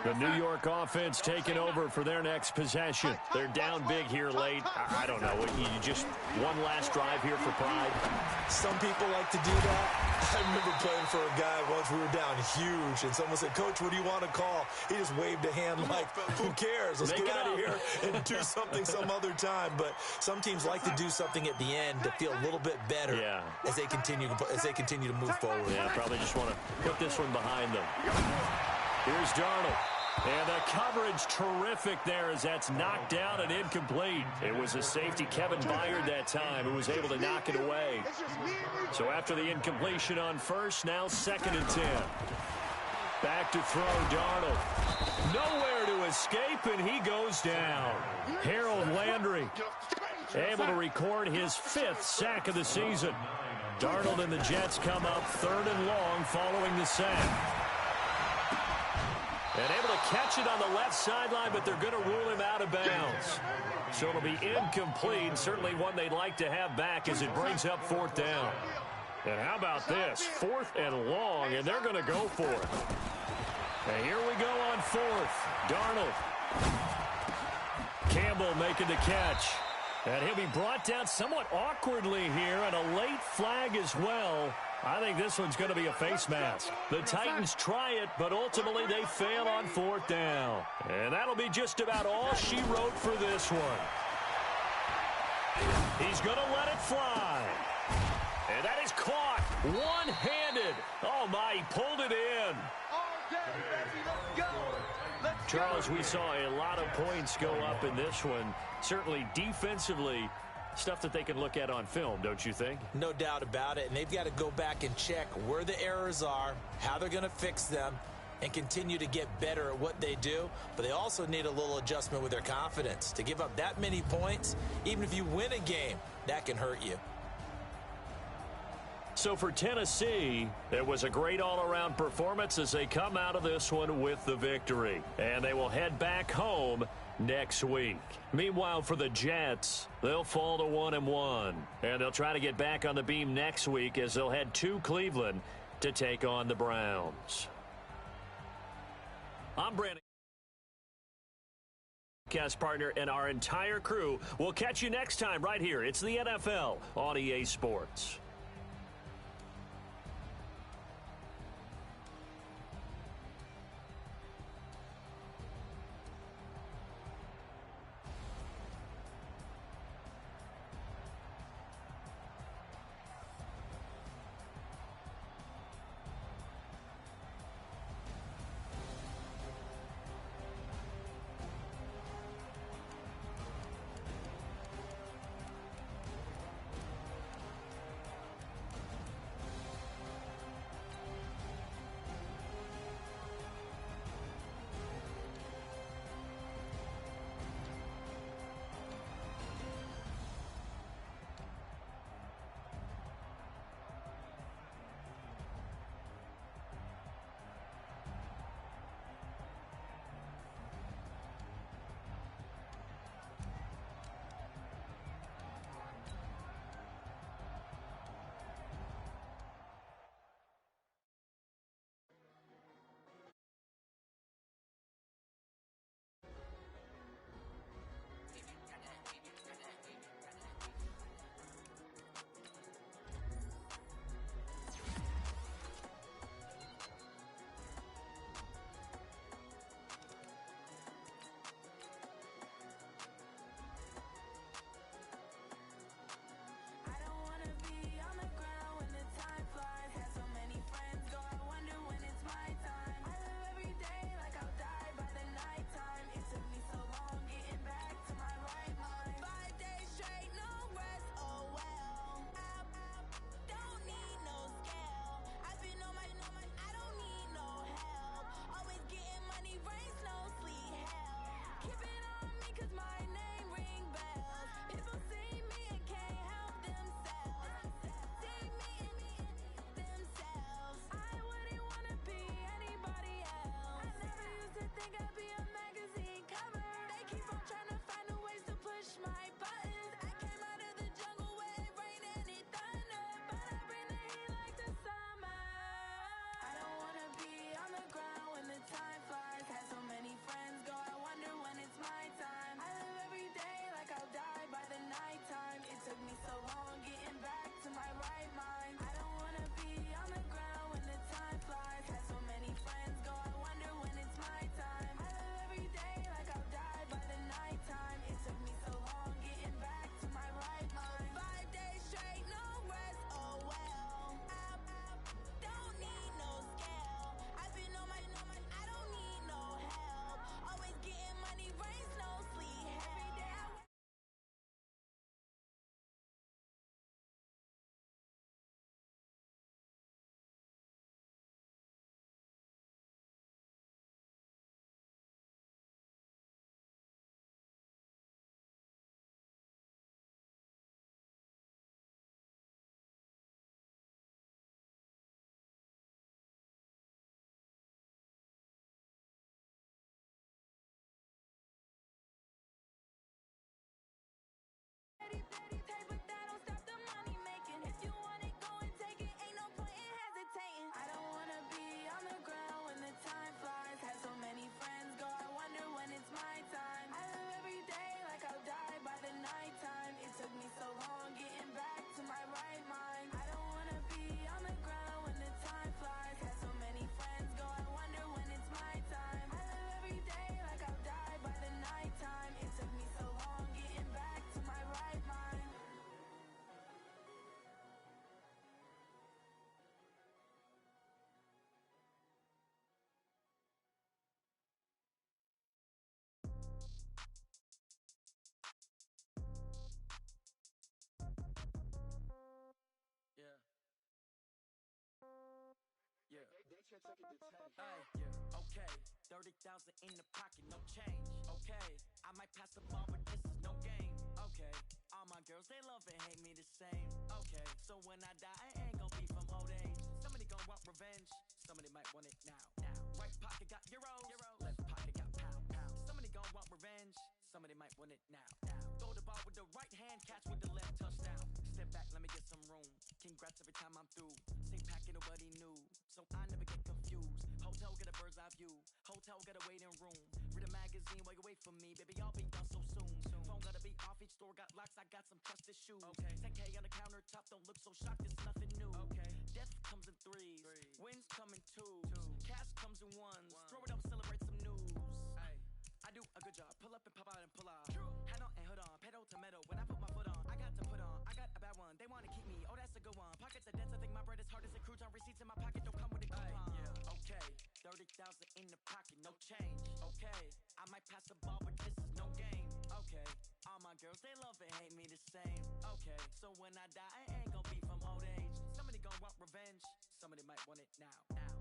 The New York offense taking over for their next possession. They're down big here late. I don't know. You just one last drive here for pride. Some people like to do that. I remember playing for a guy once. We were down huge, and someone said, "Coach, what do you want to call?" He just waved a hand like, "Who cares? Let's get out of here and do something some other time." But some teams like to do something at the end to feel a little bit better as they continue to move forward. Yeah, probably just want to put this one behind them. Here's Darnold. And the coverage terrific there as that's knocked down and incomplete. It was a safety, Kevin Byard, that time, who was able to knock it away. So after the incompletion on first, now 2nd and 10. Back to throw, Darnold. Nowhere to escape, and he goes down. Harold Landry able to record his 5th sack of the season. Darnold and the Jets come up 3rd and long following the sack. And able to catch it on the left sideline, but they're going to rule him out of bounds. So it'll be incomplete, certainly one they'd like to have back as it brings up 4th down. And how about this? 4th and long, and they're going to go for it. And here we go on 4th. Darnold. Campbell making the catch. And he'll be brought down somewhat awkwardly here, and a late flag as well. I think this one's going to be a face mask. The Titans try it, but ultimately they fail on 4th down. And that'll be just about all she wrote for this one. He's going to let it fly. And that is caught one-handed. Oh, my, he pulled it in. Charles, we saw a lot of points go up in this one. Certainly defensively, stuff that they can look at on film, don't you think? No doubt about it, and they've got to go back and check where the errors are, how they're going to fix them, and continue to get better at what they do. But they also need a little adjustment with their confidence. To give up that many points, even if you win a game, that can hurt you. So for Tennessee, it was a great all-around performance as they come out of this one with the victory. And they will head back home next week. Meanwhile, for the Jets, they'll fall to 1-1. And they'll try to get back on the beam next week as they'll head to Cleveland to take on the Browns. I'm Brandon, podcast partner, and our entire crew. We'll catch you next time right here. It's the NFL on EA Sports. gotta be a magazine cover. They keep on trying to find new ways to push my buttons. I came out of the jungle where it rain and it thunder, but I bring the heat like the summer. I don't wanna be on the ground when the time flies. Had so many friends go, I wonder when it's my time. I live every day like I'll die by the nighttime. It took me so long getting back to my right mind. I don't wanna be on the ground when the time flies. Had so many friends go, I wonder when it's my time. I live every day like I'll die by the nighttime. It took me so long getting back to my right mind. 5 days straight, no rest, oh well. I don't need no scale. I've been on my, I don't need no help. Always getting money, rain, snow, sleet, every day I take, but that don't stop the money making. If you want it, go and take it. Ain't no point in hesitating. I don't wanna be on the ground when the time flies. Had so many friends go, I wonder when it's my time. I live every day like I'll die by the nighttime. It took me so long getting back to my right mind. I don't wanna be on the ground when the time flies. Had so many friends go, I wonder when it's my time. I live every day like I'll die by the nighttime. It took me so long getting back to my right mind. Yeah. Yeah. Hey, yeah. Okay. 30,000 in the pocket, no change. Okay. I might pass the ball, but this is no game. Okay. All my girls, they love and hate me the same. Okay. So when I die, I ain't gon' be from old age. Somebody gon' want revenge. Somebody might want it now. Right pocket got euros. Left pocket got pound. Somebody gon' want revenge. Somebody might want it now. Throw the ball with the right hand, catch with the left, touchdown. Step back, let me get some room. Congrats every time I'm through. Same packet, nobody knew, so I never get confused. Hotel get a bird's eye view. Hotel get a waiting room. Read a magazine while you wait for me, baby. I'll be done so soon. Phone gotta be off. Each store got locks. I got some trusted shoes. Okay. 10K on the countertop. Don't look so shocked. It's nothing new. Okay. Death comes in threes. Wins come in twos. Cash comes in ones. Throw it up, celebrate some news. Ay. I do a good job. Pull up and pop out and pull out. Head on and hood on. Pedal to metal. When I put my foot on, I got to put on. I got a bad one. They want to keep me. Oh, that's a good one. Pockets are dense. I think my bread is hard as a crouton. Receipts in my pocket don't come with a coupon. Yeah. Okay. 30,000 in the pocket. No change. Okay. I might pass the ball, but this is no game. Okay. All my girls, they love and hate me the same. Okay. So when I die, I ain't gon' be from old age. Somebody gon' want revenge. Somebody might want it now.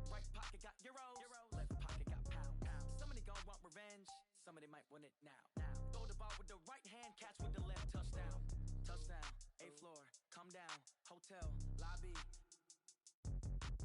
Right pocket got euros. Left pocket got pound. Somebody gon' want revenge. Somebody might want it now. Throw the ball with the right hand, catch with the left, touchdown. Touchdown, 8th floor, come down, hotel, lobby.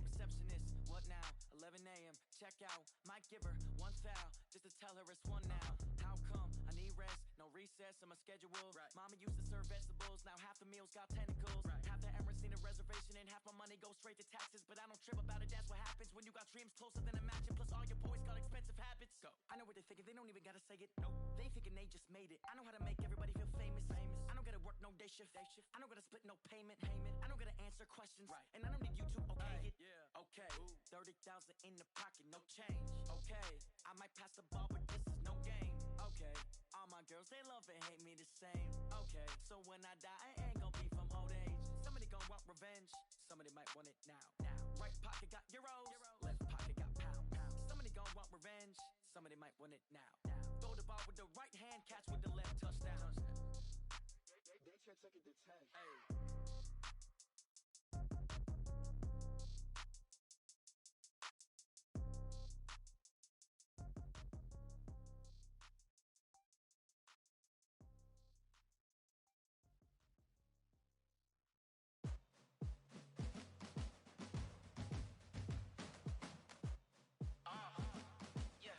Receptionist, what now? 11 a.m., check out. Might give her one foul, just to tell her it's one now. How come? I need rest, no recess in my schedule. Right. Mama used to serve vegetables, now half the meals got tentacles. Right. Half the Emirates need a reservation and half my money goes straight to taxes. But I don't trip about it, that's what happens when you got dreams closer than a mansion. Plus all your boys got expensive habits. Go. I know what they're thinking, they don't even gotta say it. Nope. They thinking they just made it. I know how to make everybody feel famous. I don't gotta work no day shift. I don't gotta split no payment. I don't gotta answer questions. Right. And I don't need you to okay it. Yeah. Okay. 30,000 in the pocket, no change. Okay. I might pass the ball, but this is no game. Okay. All my girls, they love and hate me the same. Okay. So when I die, I ain't gon' be from old age. Somebody gon' want revenge. Somebody might want it now. Right pocket got euros. Left pocket got pound. Somebody gon' want revenge. Somebody might want it now. Throw the ball with the right hand, catch with the left, touchdown. They check it to 10. Hey. Yeah.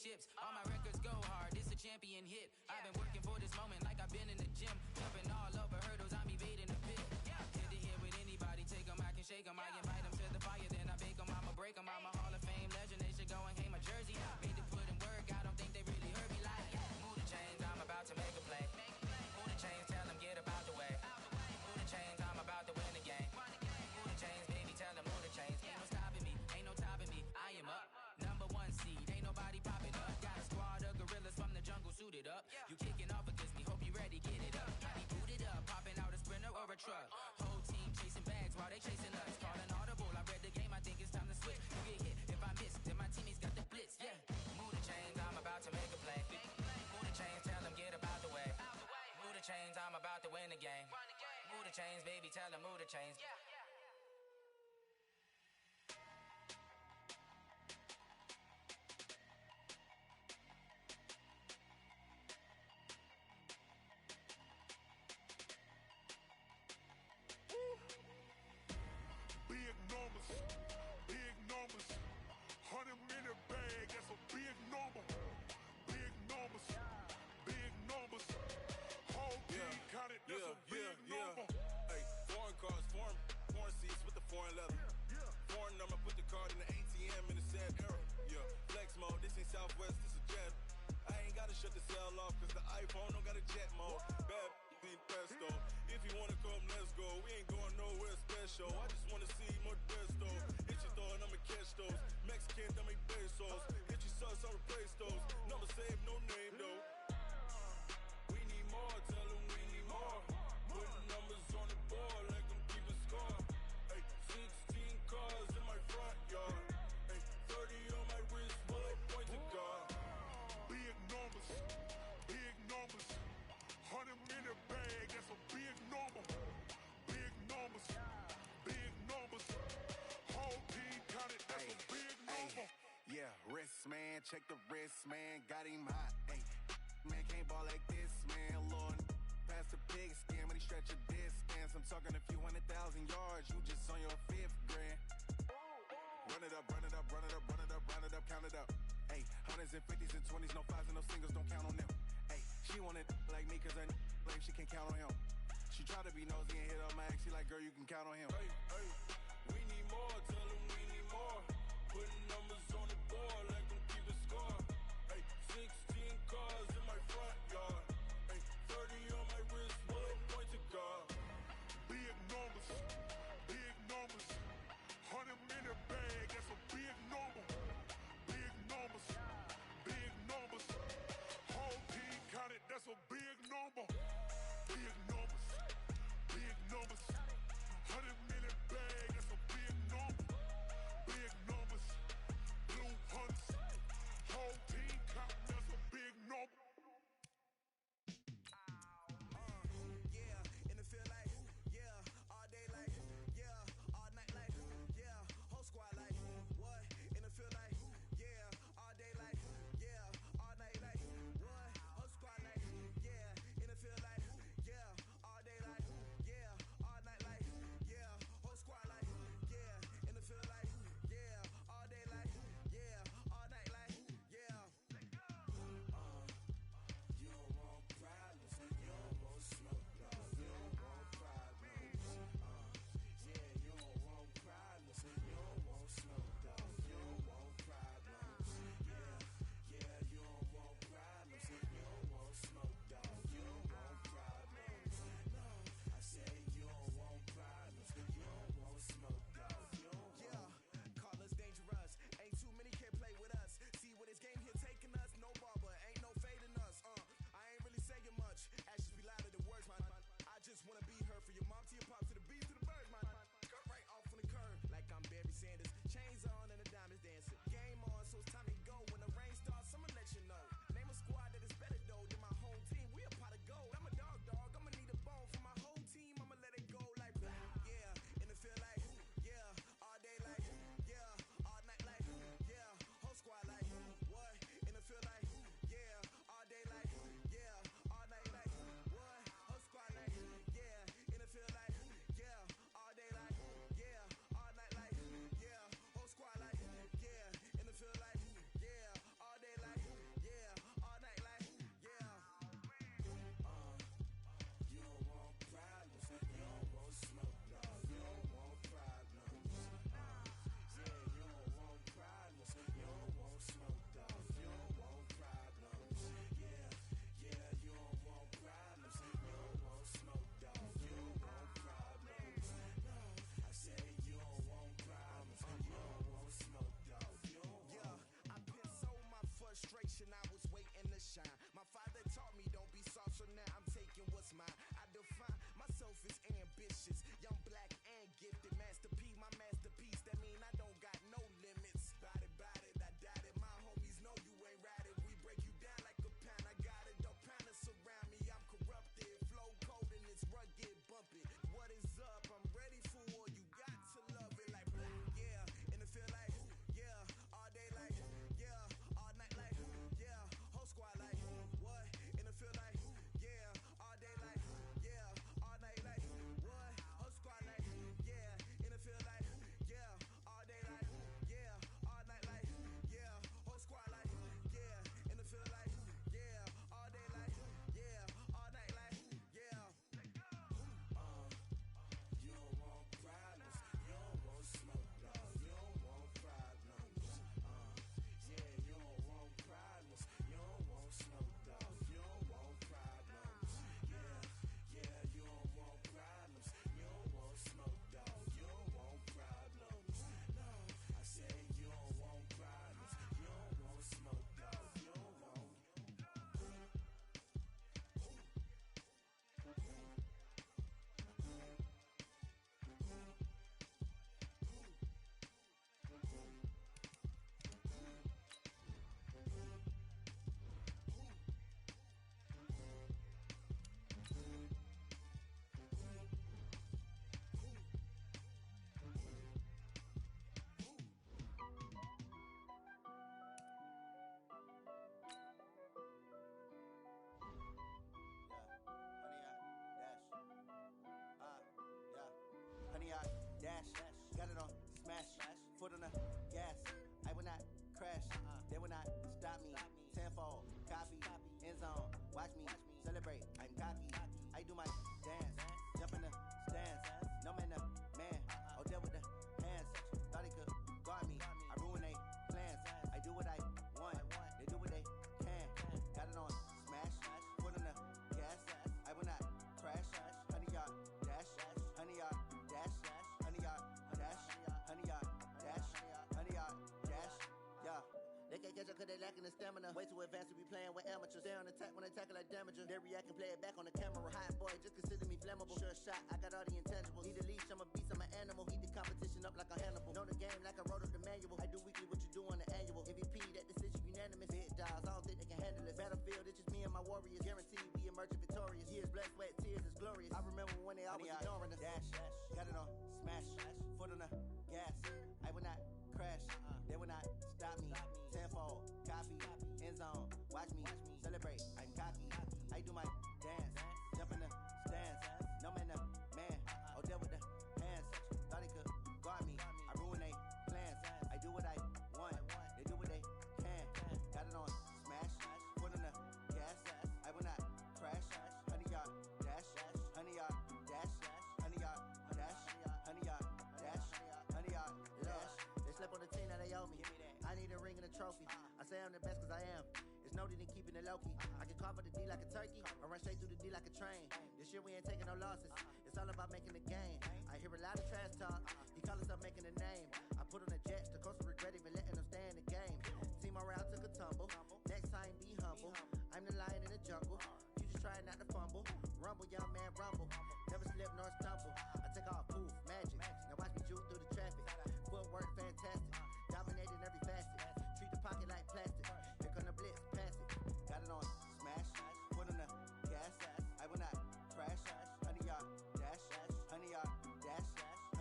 championships. All my records go hard, this a champion hit. I've been working for this moment like I've been in the gym. Jumping all over hurdles, I'm evading the pit. Head to head with anybody, take them, I can shake them. I invite them to the fire, then I bake them, I'ma break them. I'm a Hall of Fame legend, they should go and hang my jersey. Made to put in work, I don't think they really heard me like, move the chains, I'm about to make a play. Move the chains, tell them get up out the way. Move the chains, I'm about to win the game. Move the chains, baby, tell them move the chains. Ain't no stopping me, ain't no topping me. I am up, number one seed, ain't nobody popping up. Got a squad of gorillas from the jungle suited up. You kicking off against me, hope you ready, get it up. I be booted up, popping out a sprinter or a truck. Whole team chasing bags while they chasing us. Calling audible, I read the game, I think it's time to switch. You get hit, if I miss, then my teammates got the blitz, yeah. Move the chains, I'm about to make a play. Move the chains, tell them get up out the way. Move the chains, I'm about to win the game. Move the chains, baby, tell them move the chains. Big numbers, big numbers. 100 minute bag, that's a big number. Big numbers, big numbers. Whole team counted, that's a big number. Hey, foreign cars, foreign seats with the foreign leather. Foreign number, put the card in the ATM in the sad era. Yeah, flex mode, this ain't Southwest, this is jet. I ain't gotta shut the cell off, cause the iPhone don't got a jet mode. Bad need pesto. If you wanna come, let's go. We ain't going nowhere special. I just wanna see more pesto. Hit your thought, I'ma catch those. Mexican, dummy pesos. Hit your sauce, I'll replace those. Number save, no name though. We need more, tell them we need more. Putting numbers on the board like I'm keeping score. Hey, 16 cars in my front yard. Hey, 30 on my wrist, full of point to God. Big numbers, big numbers. 100 minute bag, that's a big number. Big numbers, big numbers. Whole team counted, that's a big number. Yeah, wrist man, check the wrist man, got him hot. Hey, man can't ball like this, man. Lord, past the pig skin when he stretch a distance. I'm talking a few 100,000 yards, you just on your 5th grand. Run it up, run it up, run it up, run it up, run it up, count it up. Hey, 100s and 50s and 20s, no 5s and no singles, don't count on them. Hey, she wanted like me cause I like she can count on him. She tried to be nosy and hit up my ex, she like, girl, you can count on him. Hey, hey, we need more, tell them we need more. Putting numbers on the board like I'm keeping score. Hey, 16 cars in my front yard. Hey, 30 on my wrist, full of point to God. Big numbers, big numbers. 100 minute bag, that's a big number. Big numbers, big numbers. Whole team counted, that's a big number. Big numbers, big numbers. 100 minute bag, that's a stop me. Tenfold, copy, end zone. Watch me celebrate. I'm cocky. I do my dance, jump in the stands. No man, man. Oh, deal with the hands. Thought he could guard me. I ruin they plans. I do what I want. They do what they can. Got it on smash. Foot on the gas. I will not crash. 100-yard dash. 100-yard dash. 100-yard dash. 100-yard dash. 100-yard dash. Yeah. They can't catch up cause they lacking the stamina. Way too advanced to be playing with amateurs. Stay on attack when they tackle like damager. They react and play it back on the camera. Hot boy, just consider me flammable. Sure shot, I got all the intangibles. Need a leash, I'm a beast, I'm an animal. Eat the competition up like a Hannibal. Know the game like I wrote up the manual. I do weekly what you do on the annual. MVP, that decision unanimous. Big dials, I don't think they can handle it. Battlefield, it's just me and my warriors. Guaranteed we emerging victorious. Years, blood, sweat, tears, it's glorious. I remember when they always ignoring us. Dash, got it on smash. Foot on the gas. I will not crash. They will not stop me. Tenfold, copy, end zone. Watch me celebrate. I'm cocky. I do my dance, jump in the stands. No man, man. Oh, deal with the hands. Thought he could guard me. I ruin they plans. I do what I want. They do what they can. Got it on smash. Foot on the gas. I will not crash. 100-yard dash. 100-yard dash. 100-yard dash. 100-yard dash. 100-yard dash. They slept on the team that they owe me. I need a ring and a trophy. I say I'm the best cause I am. It's noted in keeping it low-key. I can carve up the D like a turkey, or run straight through the D like a train. This year we ain't taking no losses. It's all about making the game. I hear a lot of trash talk. He call himself making a name. I put on the jets, the coast regret even letting them stay in the game. Team morale took a tumble. Next time be humble. I'm the lion in the jungle. You just try not to fumble. Rumble, young man, rumble. Never slip nor stumble. I take off, poof, magic. Now watch me juke through the traffic. Footwork fantastic. Dominating every facet. Treat the pocket like plastic. Here come the blitz, pass it. Got it on smash. Foot on the gas. I will not crash. 100-yard dash. 100-yard dash.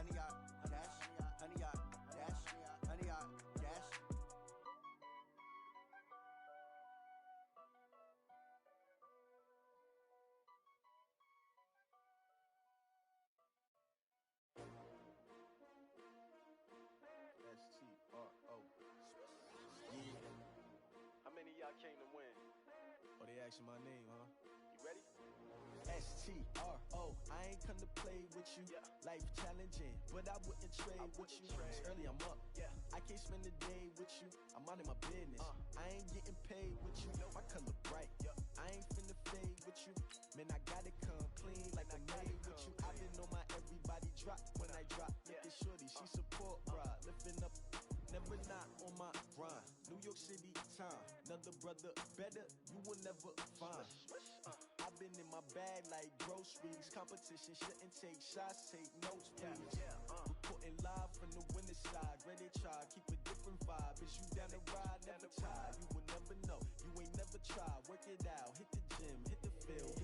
100-yard dash. 100-yard dash. 100-yard dash. S-T-R-O. Yeah. How many of y'all came to win? Oh, they asking my name, huh? You ready? S-T-R-O. I ain't come to play with you. Yeah. Life challenging, but I wouldn't trade with you. It's early, I'm up. Yeah. I can't spend the day with you. I'm out of my business. I ain't getting paid with you. My color bright. Yeah. I ain't finna fade with you. Man, I gotta come clean like I made with you. I been on my everybody drop when I drop. Look at shorty, she support ride. Lifting up, never not on my grind. New York City time. Another brother better, you will never find. I've been in my bag like groceries. Competition shouldn't take shots, take notes, please. Reporting live from the winter side. Ready to try, keep a different vibe. Is you down the ride, never tired. You will never know, you ain't never tried. Work it out, hit the gym, hit the field.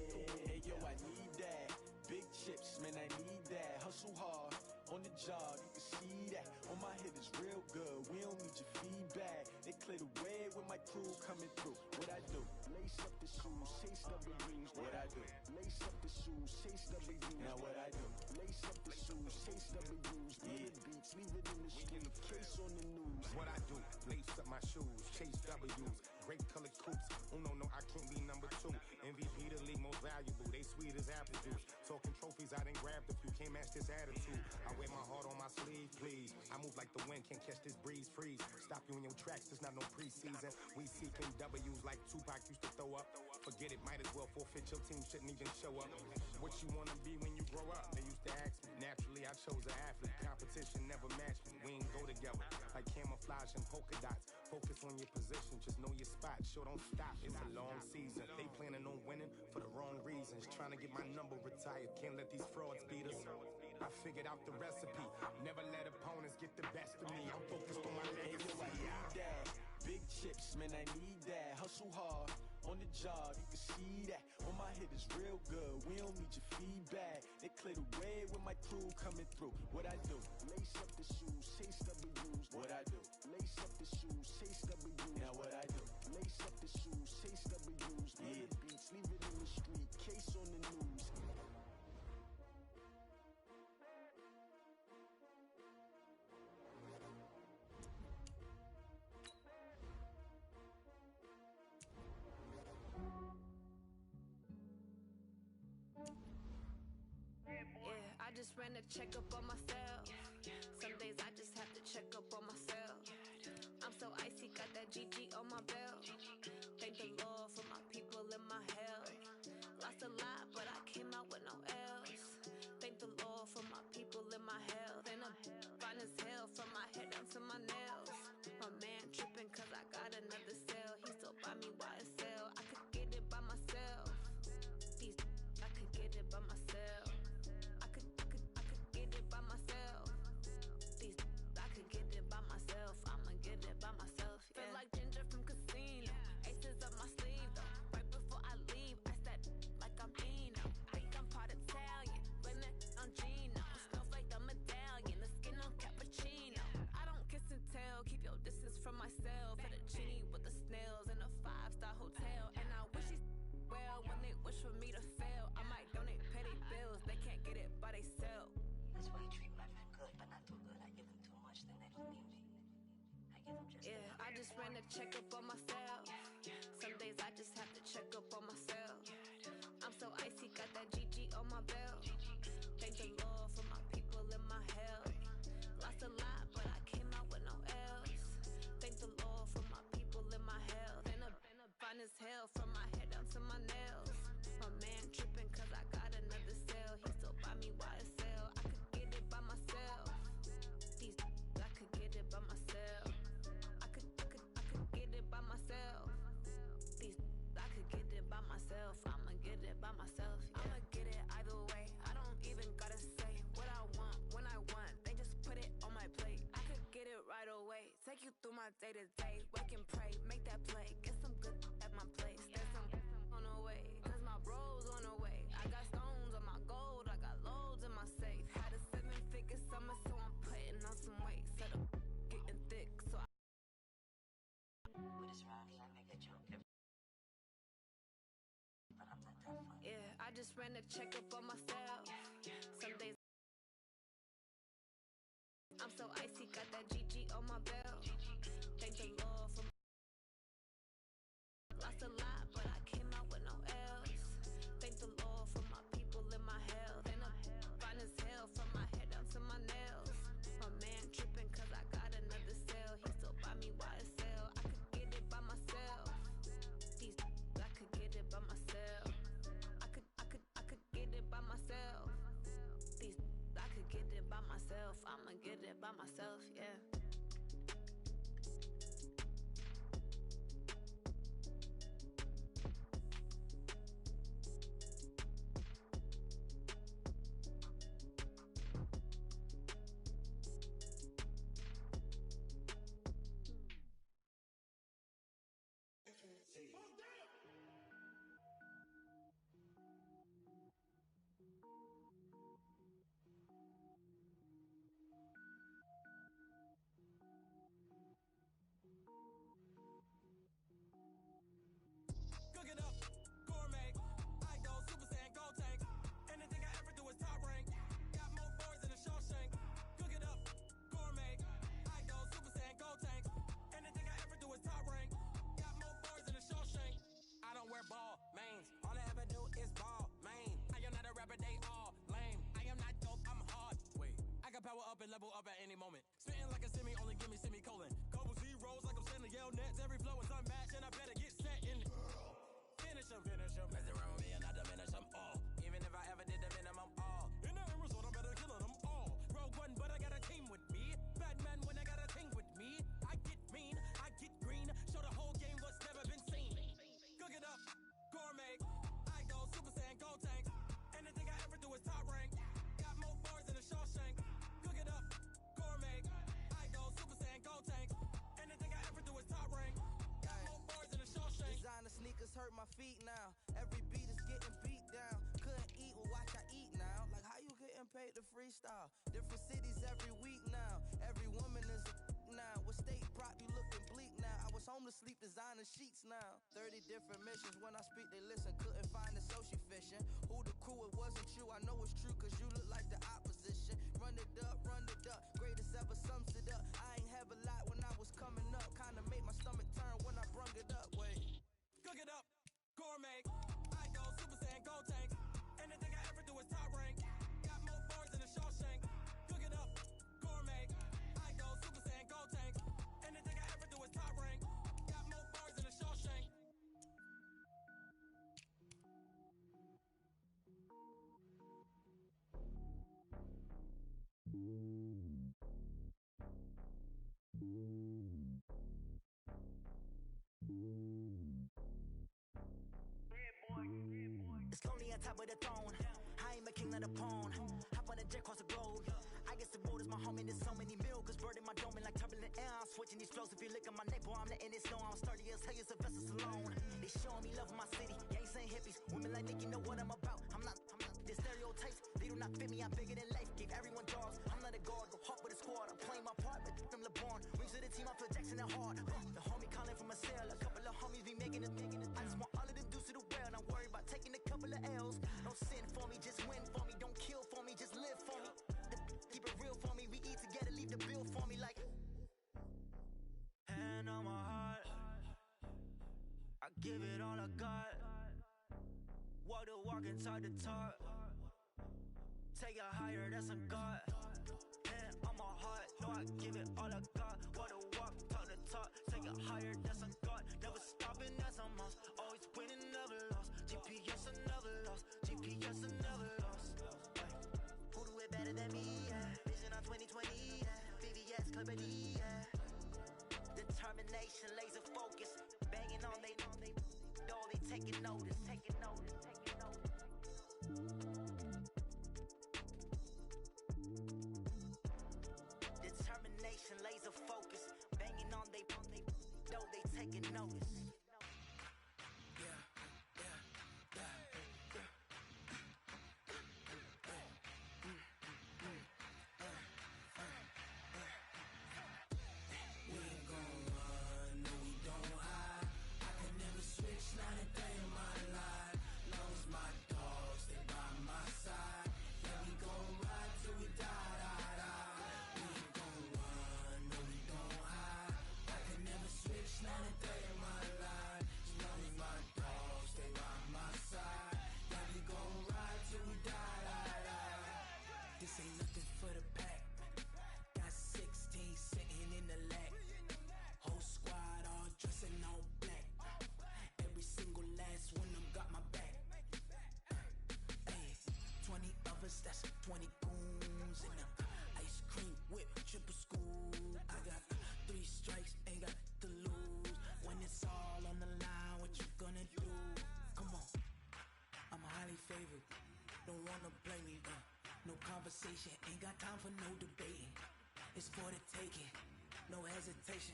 Hey yo, I need that. Big chips, man, I need that. Hustle hard, on the job, you can see that. On my head is real good, we don't need your feedback. They clear the way with my crew coming through. What I do? Lace up the shoes, chase W's. What I do? Lace up the shoes, chase W's. Now what I do? Lace up the shoes, chase W's. Yeah. Beats, leave it in the street, case on the news. What I do? Lace up my shoes, chase W's. Great colored coops. Oh no, I can't be number 2. MVP the league most valuable. They sweet as apple juice. Talking trophies, I done grabbed a few. Can't match this attitude. I wear my heart on my sleeve, please. I move like the wind, can't catch this breeze, freeze. Stop you in your tracks, there's not no preseason. We seeking W's like Tupac used to throw up. Forget it, might as well forfeit. Your team shouldn't even show up. What you wanna be when you grow up? They used to ask me. Naturally, I chose an athlete. Competition never matched me. We ain't go together like camouflage and polka dots. Focus on your position, just know your spot. Sure, don't stop. It's a long season. They planning on winning for the wrong reasons. Trying to get my number retired. Can't let these frauds beat us. I figured out the recipe. Never let opponents get the best of me. I'm focused on my legacy. I need that. Big chips, man, I need that. Hustle hard, on the job, you can see that. On my head is real good, we don't need your feedback. They clear the way with my crew coming through. What I do? Lace up the shoes, chase W's. What I do? Lace up the shoes, chase W's. Now what I do? Lace up the shoes, chase W's. Yeah. Beats, leave it in the street, case on the news. ran a checkup on myself. Some days I just have to check up on myself. I'm so icy, got that GG on my belt. Thank the Lord for my people and my health. Lost a lot, but I came out with no L's. Thank the Lord for my people and my health. And I'm fine as hell from my head down to my nails. My man tripping cause I got another cell. He still buy me YSL. I could get it by myself. I could get it by myself. I could get it by myself. I could get it by myself. I'ma get it by myself. Yeah. Feel like Ginger from Casino. Aces up my sleeve though. Right before I leave, I said like I'm Eno. Think I'm part Italian, blame that on Gino. Smells like the medallion, the skin on cappuccino. I don't kiss and tell, keep your distance from myself. Fettuccine with the snails in a 5-star hotel. And I wish he's well when they wish for me to fail. I might donate petty bills, they can't get it by themselves. That's why you treat my friend good, but not too good. I give them too much, then they don't need me. I give them just Yeah, I just ran a checkup on myself. Some days I just have to check up on myself. I'm so icy, got that GG on my belt. Thank the Lord for my people and my health. Lost a lot, but I came out with no L's. Thank the Lord for my people and my health. And I'm fine as hell from my head down to my nails. My man tripping cause I got another cell. He still buy me YSL. I could get it by myself. I could get it by myself. I could get it by myself. I could get it by myself. I'ma get it by myself. Yeah. I'ma get it either way. I don't even gotta say what I want when I want. They just put it on my plate. I could get it right away. Take you through my day to day. Wake and pray, make that play. Get some good at my place. There's some on the way, cause my bros on the way. I got stones on my gold. I got loads in my safe. Had a 7-figure summer, so I'm putting on some weight. Set up, getting thick, so I With this round, I make a joke every. But I'm not that funny. yeah, I just ran a checkup on myself. Some days I'm so icy, got that GG on my belt. Thank the Lord for lost a lot, but I came out with no L's. Thank the Lord for my people and my health. And I'm fine as hell from my head down to my nails. My man tripping cause I got another cell. He still buy me YSL. I could get it by myself. I could get it by myself. I could get it by myself. I could get it by myself. I'ma get it by myself, yeah. Cook it up, gourmet. I go super saiyan, go tank. Anything I ever do is top rank. Got more boys than a Shawshank. Cook it up, gourmet. I go super saiyan, go tank. Anything I ever do is top rank. Got more boys than a Shawshank. I don't wear ball mains. All I ever do is ball main. I am not a rapper, they all lame. I am not dope, I'm hard. Wait, I can power up and level up at any moment. Spitting like a semi, only give me semicolon. Couple zeros like I'm sending yell nets. Every flow is unmatched, and I better get set in. Finish him. Mess around with me and I diminish them all. Even if I ever did the minimum all. In the end result, I'm better killing them all. Rogue one, but I got a team with me. Batman when I got a team with me. I get mean, I get green. Show the whole game what's never been seen. Cook it up, gourmet. I go super saiyan, go tank. Anything I ever do is top rank. Got more bars than a Shawshank. Cook it up, gourmet. I go super saiyan, go tank. Anything I ever do is top rank. Got more bars than a Shawshank. Designer sneakers hurt my feet now. Every beat is getting beat down. Couldn't eat, well watch I eat now. Like how you getting paid to freestyle? Different cities every week now. Every woman is a now. With state prop, you looking bleak now. I was home to sleep, designer sheets now. 30 different missions. When I speak, they listen. Couldn't find it, so she fishing. Who the crew? It wasn't you. I know it's true, cause you look like the opposition. Run it up, greatest ever sums it up. I ain't have a lot when I was coming up. Kinda made my stomach turn when I brung it up. Wait. Cook it up, gourmet. I go super saiyan, go tank. Anything I ever do is top rank. Got more bars than a Shawshank. on top of the throne. I am a king of the pawn. Hop on a jet across the globe. I guess the road is my home and there's so many milkers burning my dome like turbulent air. I'm switching these flows. If you look at my neck, boy, I'm letting it snow. I'm sturdy as hell, it's a vessel alone. They showing me love in my city. Gangs saying hippies. Women like Nicki know what I'm about. I'm not. The stereotypes, they do not fit me. I'm bigger than life. Gave everyone jobs. I'm not a guard. Go hard with a squad. I'm playing my part, but I'm LeBron. Rings to the team, I feel Jackson and hard. The homie calling from a cell. A couple of homies be making it. I just want all of them dudes to the well. Not worry about taking a couple of L's. Don't sin for me, just win for me. Don't kill for me, just live for me. Keep it real for me. We eat together, leave the bill for me like. Hand on my heart, I give it all I got. Walk the walk and talk the talk. Take it higher, that's a God. Hand on my heart, no, I give it all I got. Walk the walk, talk the talk. Take it higher, that's a God. Never stopping, that's a must. Always winning, never lost. GPS, I never lost. GPS, I never lost. Who do it better than me? Yeah. Vision on 2020, yeah. VVS, Clippity, yeah. Determination, laser focus. Banging on they door, they taking notice. Taking notice, taking notice. Determination, laser focus. Banging on they door, they taking notice. This ain't nothing for the pack. Got 16 sitting in the lag. Whole squad all dressing all black. Every single last one of them got my back. Hey, 20 of us, that's 20 goons in them. Ice cream whip, triple school. I got 3 strikes, ain't got to lose. When it's all on the line, what you gonna do? Come on, I'm highly favored. Don't wanna play me, no conversation, ain't got time for no debating. It's for the taking, no hesitation.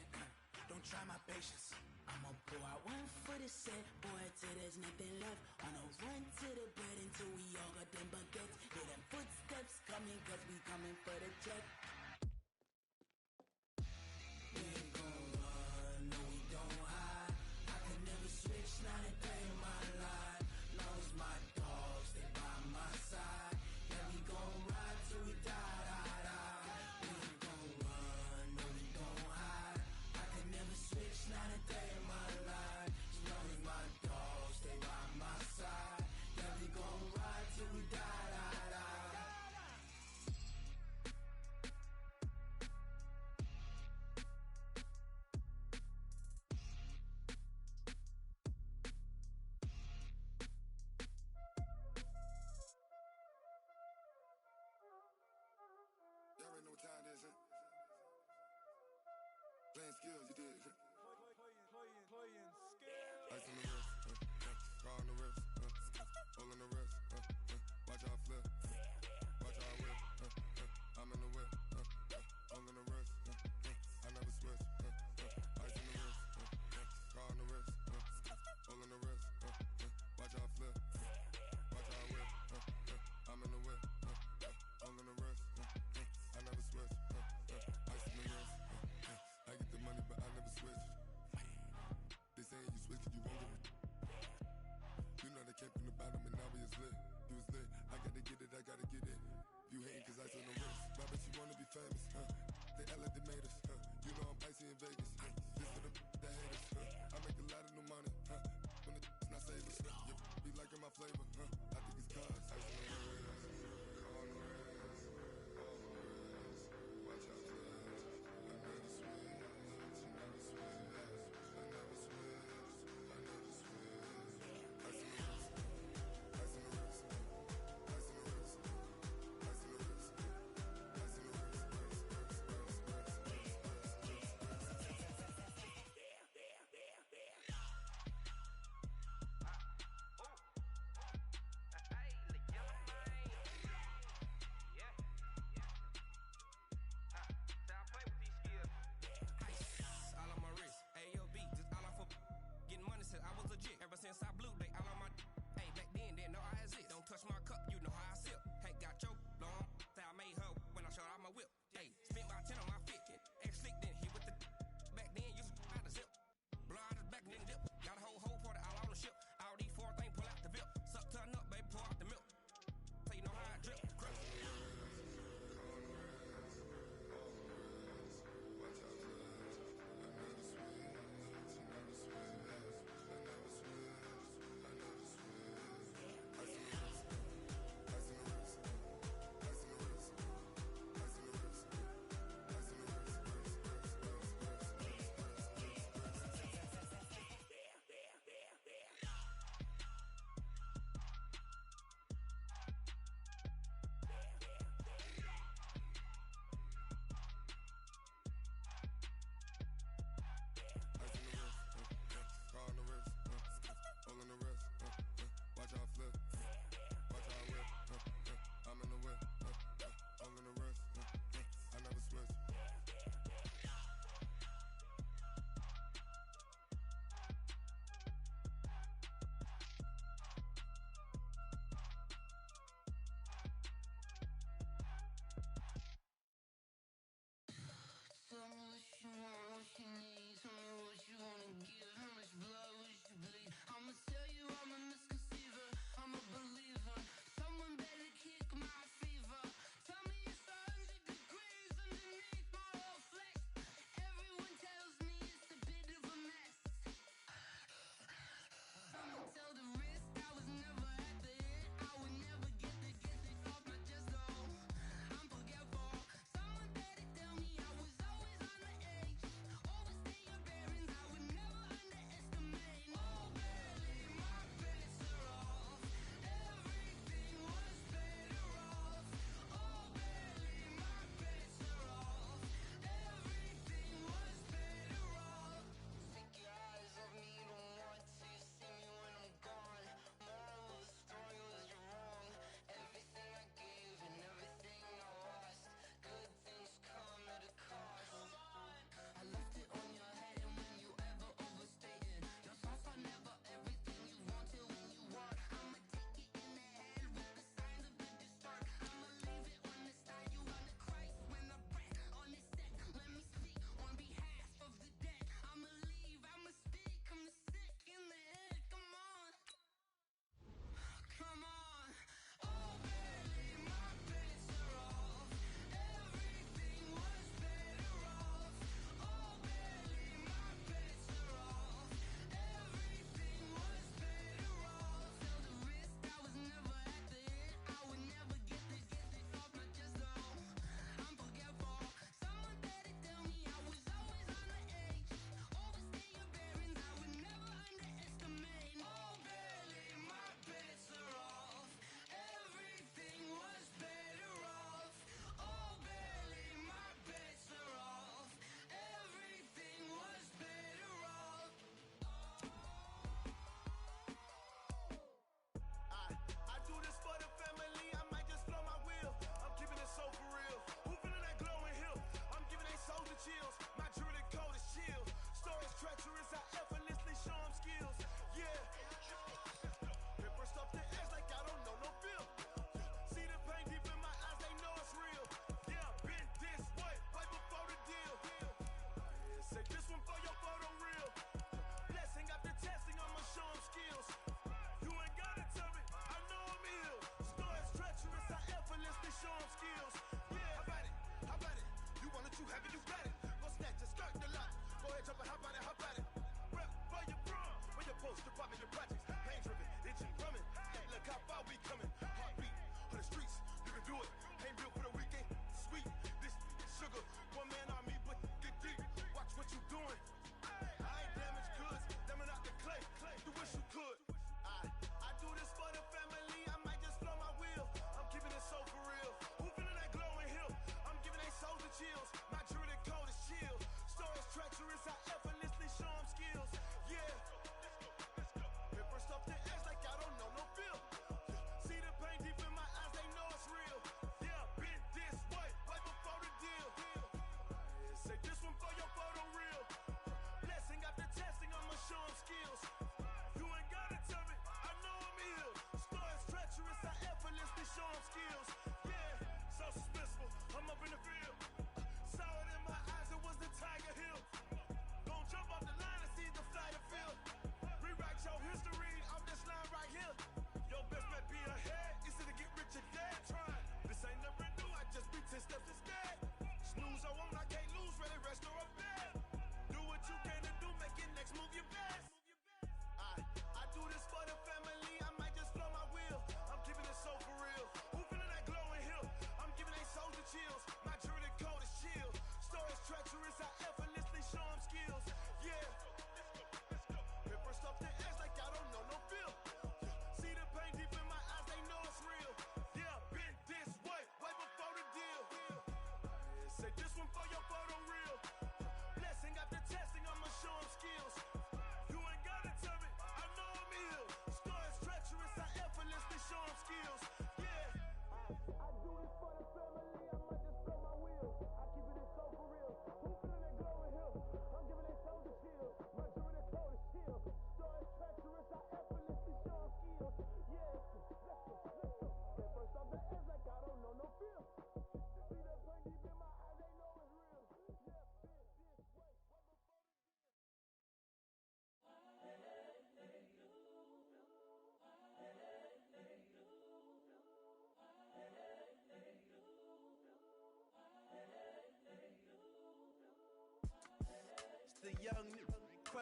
Don't try my patience. I'ma pour out one for the set, boy, till there's nothing left. On a run to the bread until we all got them baguettes. Hear them footsteps coming, cause we coming for the check. We ain't gon' run, no, we don't hide. I can never switch, not a day in my life. Long as my dogs, they by my side. Yeah, we gon' ride till we die, die, die. We ain't gon' run, no, we don't hide. I can never switch, not a day in my life. As long as my dogs, they by my side. Yeah, we gon' ride till we die, die, die. Y'all already know what time it is, huh? Playing skills, you did. Playing Ice on the wrist, car on the wrist, hole in the wrist, watch how I flip, watch how I whip, I'm in the whip, hole in the wrist, I never switch, ice on the wrist, car on the wrist, hole in the wrist, watch how I flip, watch how I whip, I'm in the whip, hole in the wrist, I never switch, ice on the wrist, I get the money but I never switch. They saying you switch cause you won't get it. You know they came from the bottom and now we is lit. You was lit, I gotta get it, I gotta get it. You hating cause ice on the wrist. Why bet you wanna be famous, They act like they made us, You know I'm icy in Vegas, This for the that hate us, I make a lot of new money, When it's not savers, You be liking my flavor, I think it's cause ice on the wrist, on the wrist, on the wrist. Watch out for this, I never switch, I never switch.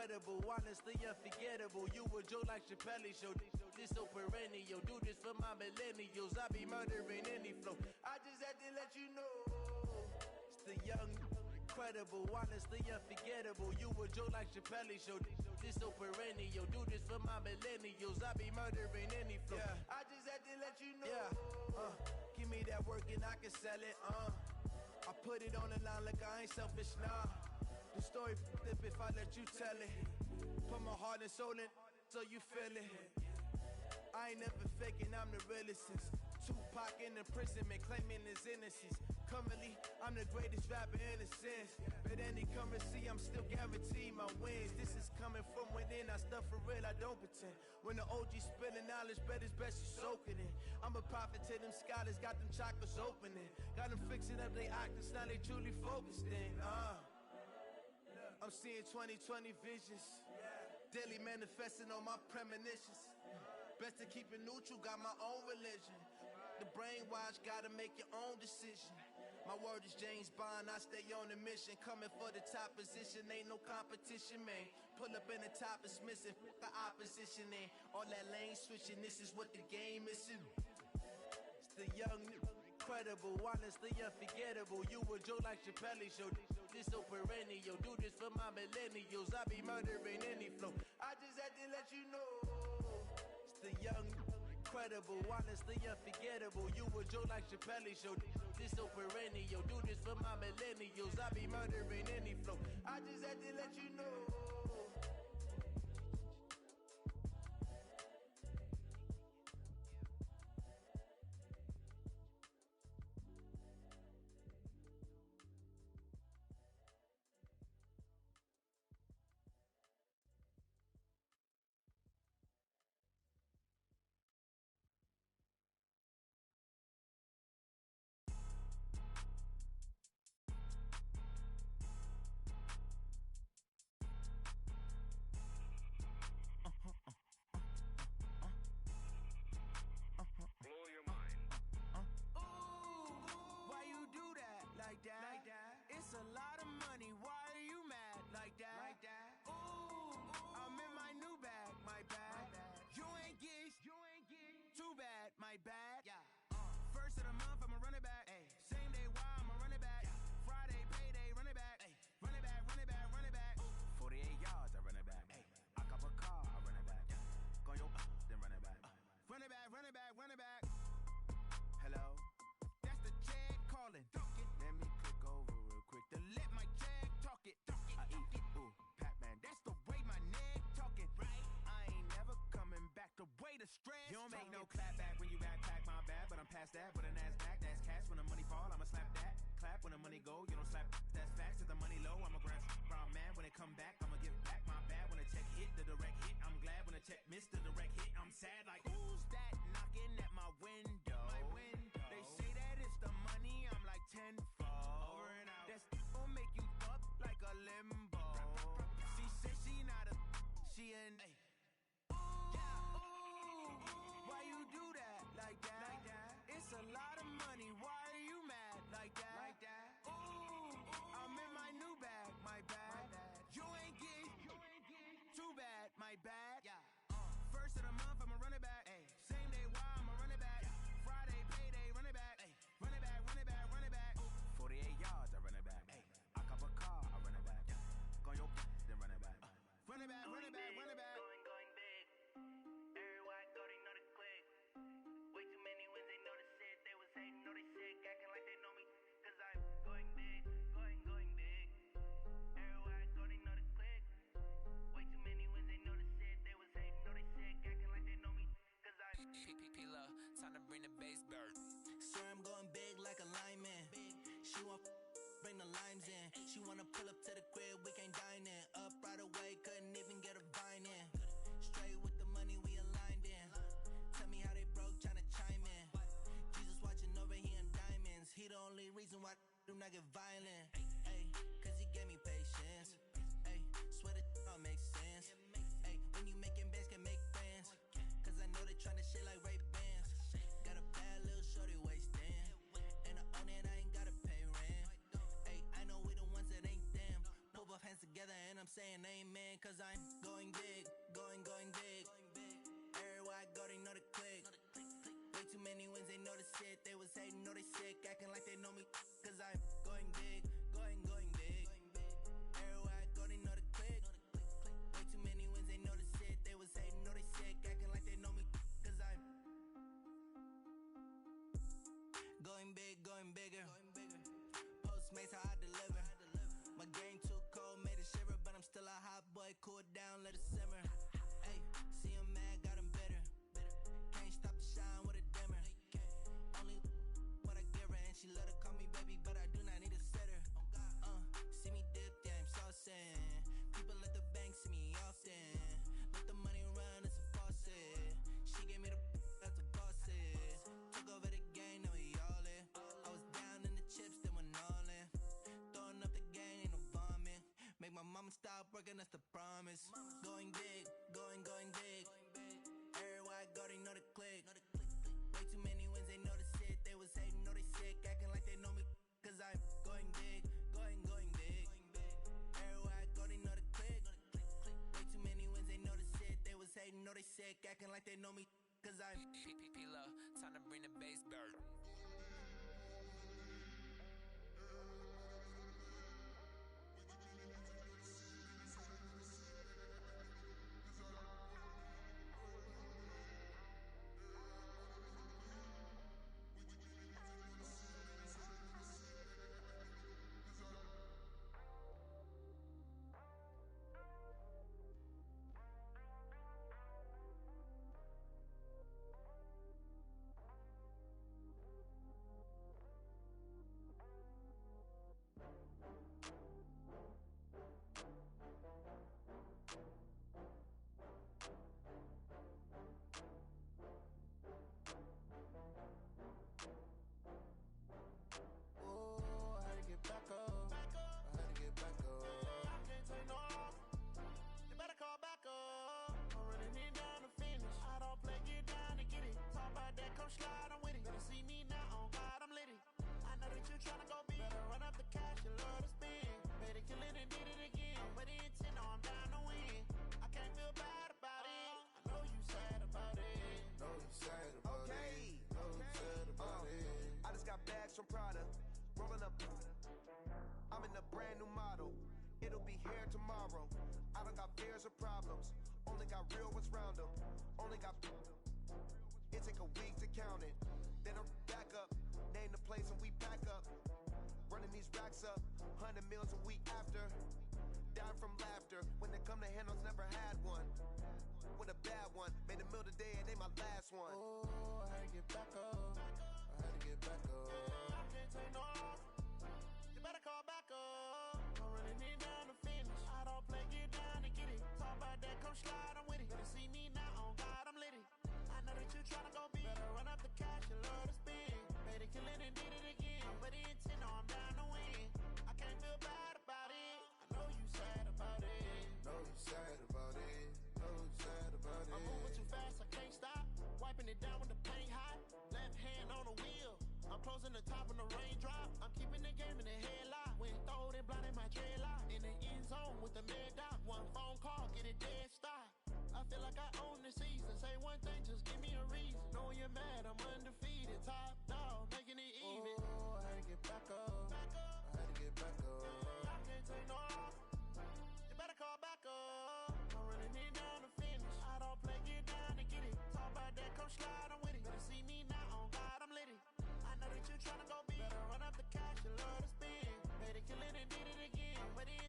incredible, honestly unforgettable. You a joke like Chappelle Show. This so perennial. Do this for my millennials. I be murdering any flow. I just had to let you know. It's the young, incredible, honestly unforgettable. You a joke like Chappelle Show. This so perennial. Do this for my millennials. I be murdering any flow. Yeah. I just had to let you know. Yeah. Give me that work and I can sell it. I put it on the line like I ain't selfish, nah. The story flip if I let you tell it. Put my heart and soul in so you feel it. I ain't never faking, I'm the realest since Tupac in imprisonment, claiming his innocence. Currently, I'm the greatest rapper in a sense. But any currency, I'm still guaranteed my wins. This is coming from within, I stuff for real, I don't pretend. When the OG spilling knowledge, bet it's best you soak it in. I'm a prophet to them scholars, got them chakras opening. Got them fixing up they octaves, now they truly focused in. I'm seeing 2020 visions. Daily manifesting on my premonitions. Best to keep it neutral, got my own religion. The brainwash, gotta make your own decision. My word is James Bond, I stay on a mission. Coming for the top position, ain't no competition, man. Pull up in the top is missing, the opposition in. All that lane switching, this is what the game is. It's the young, incredible, honestly unforgettable. You a joke like Chappelle Show. This so perennial. Do this for my millennials. I be murdering any flow. I just had to let you know. It's the young, incredible, honestly unforgettable. You a joke like Chappelle Show. This so perennial. Do this for my millennials. I be murdering any flow. I just had to let you know. It's a lot of money, why are you mad like that? Ooh, I'm in my new bag, my bad. You ain't get too bad, my bad. First of the month, I'ma run it back. Same day, why I'ma run it back. Friday, payday, run it back. Run it back, run it back, run it back. 48 yards, I run it back. I cop a car, I run it back. Go yo, then run it back. Run it back, run it back, run it back. Hello, that's the check calling. Let me click over real quick to let my check talk it. I eat it, ooh, Pac-Man, that's the way my neck talking. Right, I ain't never coming back. The way the stress. You don't make no clap back when you backpack, my bad, but I'm past that. With a NASDAQ, that's cash. When the money fall, I'ma slap that. Clap when the money go, you don't slap. That's facts. If the money low, I'ma grab brown man. When it come back, I'ma give back my bad. When the check hit, the direct hit. I'm glad when the check missed the direct hit. I'm sad like who's that knocking at my window? They say that it's the money. I'm like tenfold. Over and out. That's gon' make you up like a limbo. She said she not a. She an. Why you do that like that? It's a lot of money. Why are you mad like that? Ooh, I'm in my new bag, my bad. You ain't get too bad, my bad. First of the month, I'ma run it back. Same day, why I'ma run it back. Friday, payday, run it back. Run it back, run it back, run it back. 48 yards, I run it back. I cop a car, I run it back. Go yo, then run it back. Run it back, run it back, run it back. Going big. Everywhere I go, they know the click. Way too many wins, they know the shit. They was hating, know they sick, acting like they know me. Cause I'm going big, going big. Everywhere I go, they know the click. Way too many wins, they know the shit. They was hating, know they sick, acting like they know me. Cause I'm P-P-P-Lo, time to bring the bass bird. Swear I'm going big like a lineman. She want bring the limes in. She wanna pull up to the crib, we can't dine in. Up right away, couldn't even get a vine in. Straight with the money we aligned in. Tell me how they broke, tryna chime in. Jesus watching over here in diamonds. He the only reason why do not get violent. Ay, cause he gave me patience. Ay, swear that all makes sense. Ay, when you making bands, can make friends. Cause I know they tryna shit like Ray-Bans. Got a bad little shorty wasting. And I own it, I ain't gotta pay rent. Ay, I know we the ones that ain't them. Put both hands together and I'm saying amen. Cause I'm going big, going big. Everywhere I go, they know the click. Way too many wins, they know the shit. They was hating, know they sick, acting like they know me. Cause I'm going big, going big. Everywhere I go, they know the click. Way too many wins, they know the shit. They was hating, know they sick, acting like they know me. Cause I'm going big, going bigger. Postmates, how I deliver. My game too cold, made it shiver, but I'm still a hot boy. Cool it down, let it simmer. Hey, see him mad, got him bitter. Can't stop the shine with a dimmer. Only what I give her, and she let her call me baby, but I do not need a sitter. See me dip, yeah, I'm saucing. People at the bank see me often. Let the money run, it's a faucet. She gave me the that's a boss it. Took over the game, now we all in. I was down in the chips, then went all in. Throwing up the game, ain't no vomit. Make my mama stop working, that's the promise. Going big, going big. Everywhere I go, they know the click. Way too many wins, they know the shit. They was hating, know they sick, acting like they know me. Cause I'm going big, going big. Everywhere I go, they know the click. Way too many wins, they know the shit. They was hating, know they sick, acting like they know me. Cause I'm P-P-P-Lo, time to bring the bass bird. oh, I had to get back up. I had to get back up. I can't take no loss. You better call back up. I'm running it down to finish. I don't play, get down to get it. Talk about that, come slide, I'm with it. Better see me now, on God, I'm lit it. I know that you tryna go big. Better run up the cash, you love to spend. Better kill it and did it again. But the intent, no, I'm down to win. I can't feel bad about it. I know you sad about it. Know you sad about it. Know you sad about it. I just got bags from Prada. Rolling up. I'm in a brand new model. It'll be here tomorrow. I don't got fears or problems. Only got real what's round them. Only got. It take a week to count it. Then I'm back up. Name the place and we back up. Running these racks up. 100 meals a week after. Dying from laughter. When they come to handles, never had one. With a bad one. Made a meal today and they my last one. Oh, I had to get back up. I had to get back up. I can't take no loss. You better call back up. I'm running it down to finish. I don't play, get down to get it. Talk about that, come slide, I'm with it. Better see me now, on God, I'm lit it. I know that you tryna go big. Better run up the cash, you love to spend. Better kill it and did it again. But the intent, no, I'm down to win. I can't feel bad about it. I know you sad about it. Know you sad about it. Know you sad about it. I'm moving too fast, I can't stop. Wiping it down with the paint hot. Left hand on the wheel. I'm closing the top when the raindrop. I'm keeping the game in the headlock. When throwed and blinded my dreadlock. In the end zone with the mad dot. One phone call, get it dead stop. I feel like I own the season. Say one thing, just give me a reason. Knowing you're mad, I'm undefeated. Top dog, making it even. Oh, I had to get back up. I had to get back up. I can't take no loss. You better call back up. I'm running it down to finish. I don't play, get down to get it. Talk about that, come slide, I'm with it. Better see me now, on God, I'm lit it. I know that you tryna go big. Better run up the cash, you love to spend. Better kill it and did it again. But it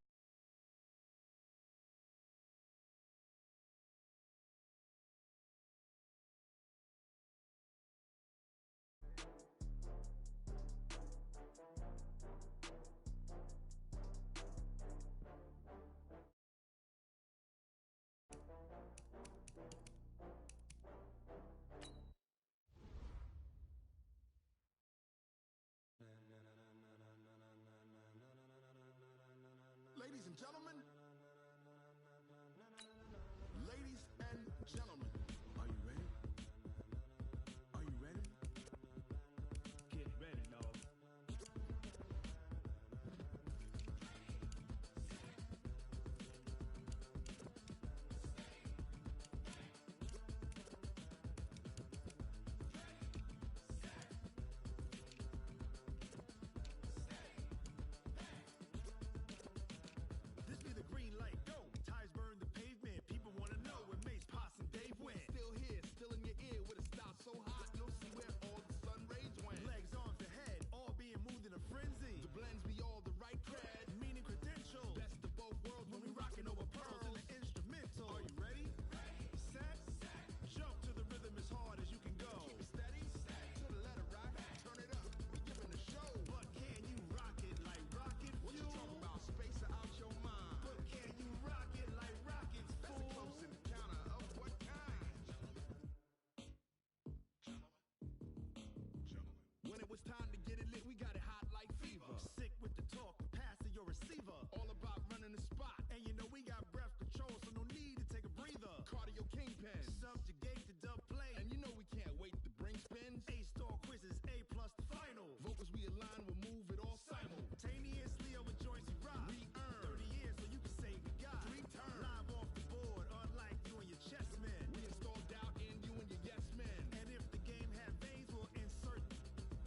we align, we'll move it all simultaneously over joints we rock. We earn 30 years so you can say we got 3 turns. Live off the board, unlike you and your chess men. We install doubt in you and your yes men. And if the game had veins, we'll insert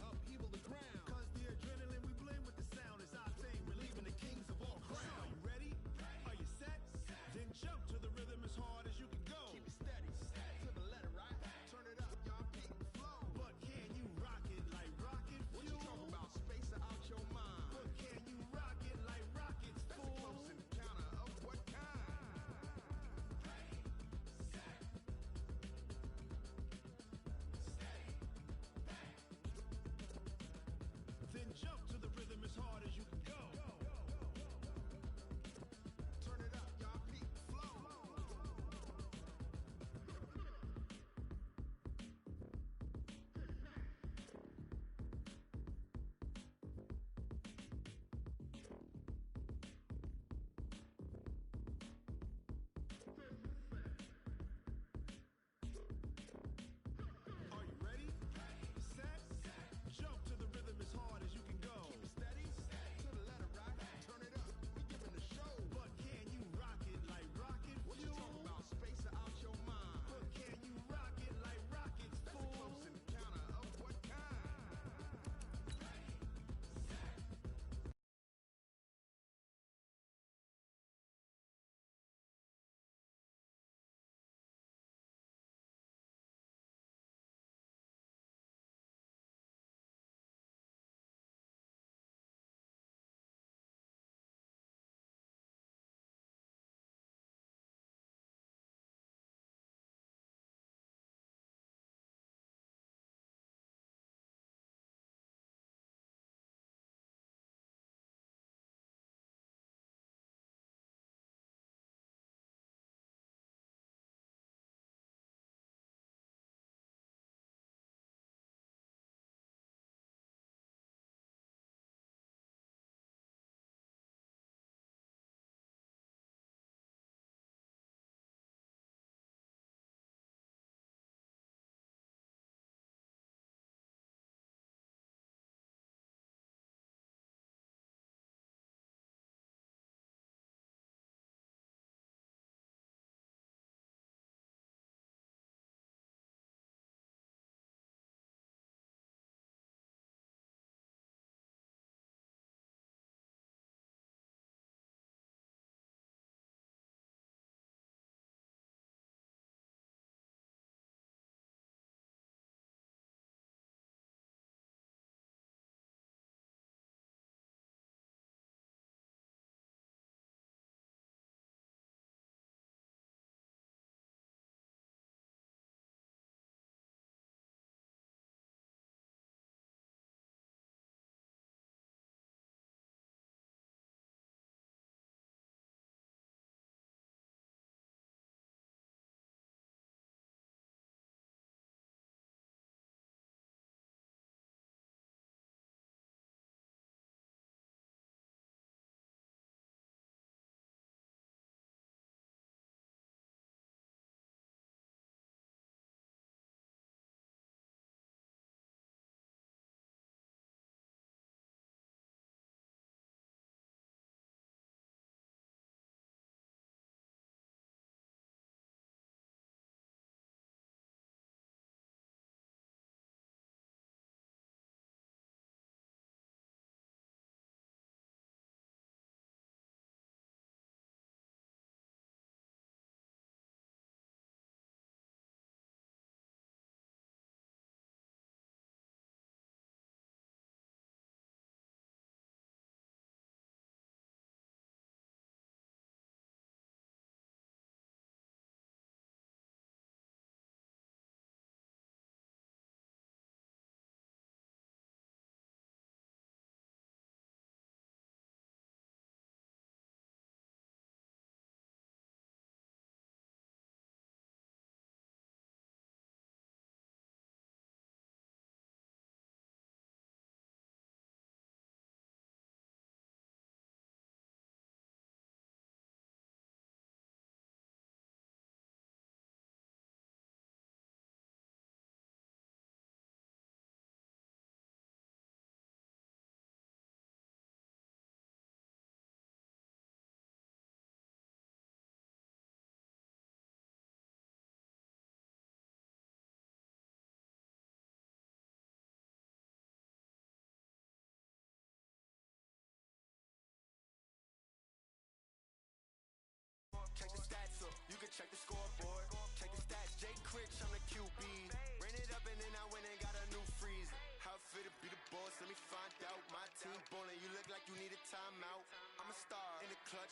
upheaval the ground. Cause the adrenaline we blend with the sound is our thing, relieving the kings of all crowns. Are you ready? Are you set? Then jump to the rhythm as hard as you can go. Keep it steady, to the letter, right? Turn it up, y'all, keep the flow. But can you rock it like rocket fuel? What you talking about? Space or out your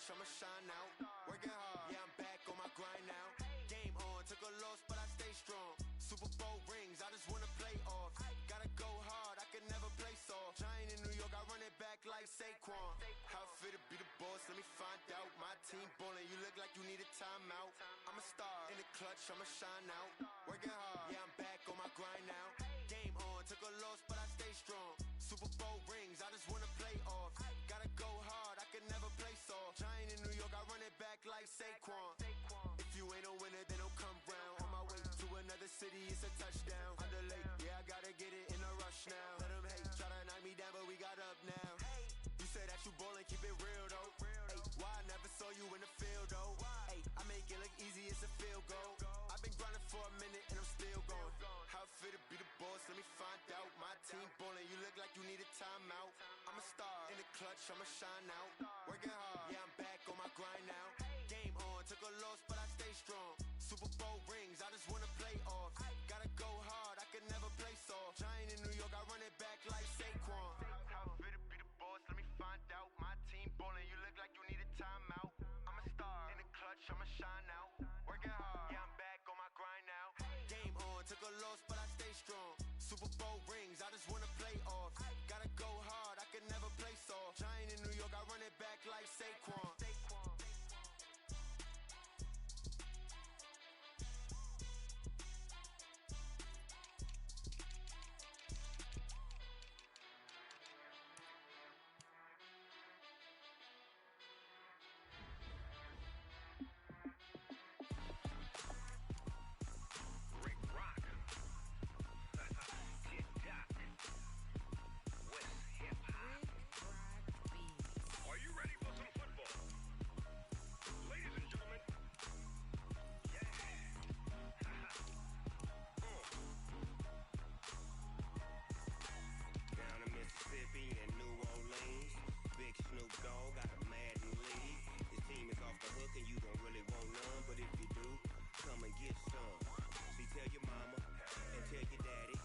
clutch, I'ma shine out. Working hard, yeah, I'm back on my grind now. Game on, took a loss, but I stay strong. Super Bowl rings, I just wanna play off. Gotta go hard, I can never play soft. Giant in New York, I run it back like Saquon. How fit to be the boss, let me find out. My team ballin', you look like you need a timeout. I'm a star in the clutch, I'ma shine out. Working hard, yeah, I'm back on my grind now. Game on, took a loss, but I stay strong. Super Bowl rings, I just wanna play off. Gotta go hard, I can never play soft. Giant in New York, I run it back like Saquon. If you ain't a winner, then don't come round. On my way to another city, it's a touchdown. Underlay, yeah, I gotta get it in a rush now. Let them hate, try to knock me down, but we got up now. You say that you ballin', keep it real though. Ay, why I never saw you in the field though? Ay, I make it look easy, it's a field goal. I've been grinding for a minute and I'm still going. How fit to be the boss, let me find out. My team ballin', you look like you need a timeout. I'm a star in the clutch, I'ma shine out. Working hard, yeah, I'm back on my grind now. Game on, took a loss, but I stay strong. Super Bowl rings, I just wanna play off. Gotta go hard, I can never play soft. Giant in New York, I run it back like Saquon. How fit to be the boss, let me find out. My team ballin', you look like you need a timeout. I'm a star in the clutch, I'ma shine out. Working hard, yeah, I'm back on my grind now. Game on, took a loss, but I stay strong. Super Bowl rings, I just wanna play off. Gotta go hard, I can never play soft. Giant in New York, I run it back like Saquon. Rick Rock. TikTok. West Hip Hop. Are you ready for some football? Ladies and gentlemen. Yeah. Down in Mississippi and New Orleans, Big Snoop Dogg got a Madden league. His team is off the hook and you don't really want none, but if you do, come and get some. See, tell your mama and tell your daddy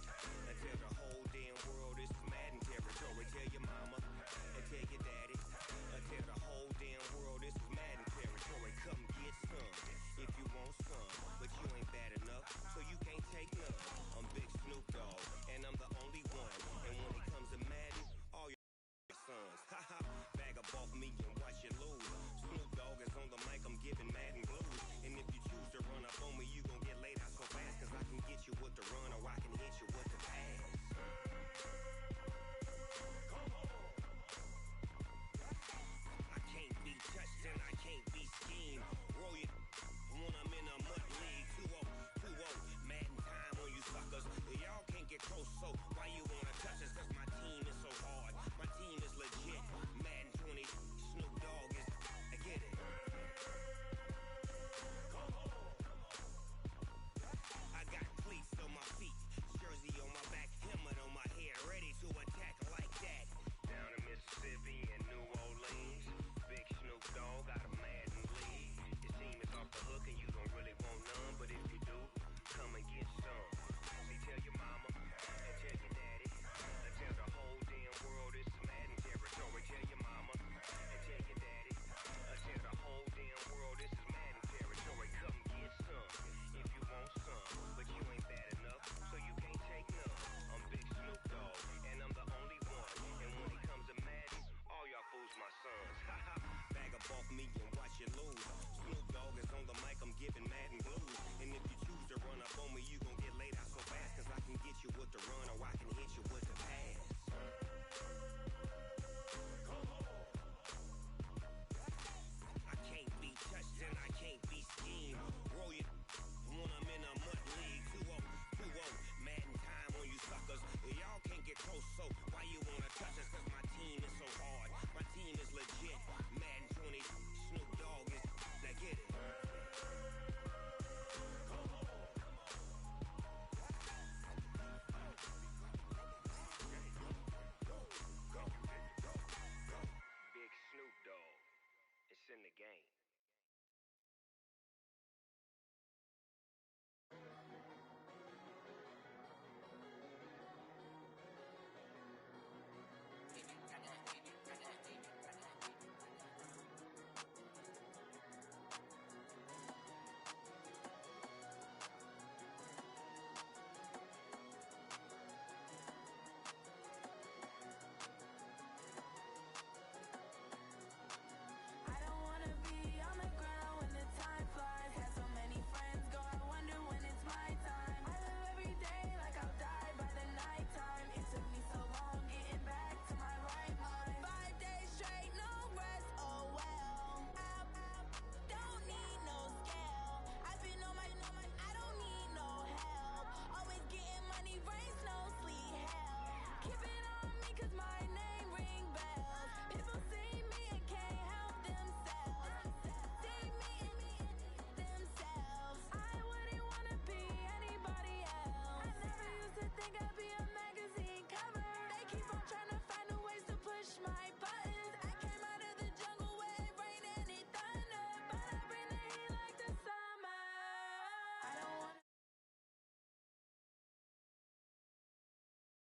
and tell the whole damn world this is Madden territory. Tell your mama and tell your daddy and tell the whole damn world this is Madden territory. Come get some if you want some, but you ain't bad enough, so you can't take none. I'm Big Snoop Dogg and I'm the only one.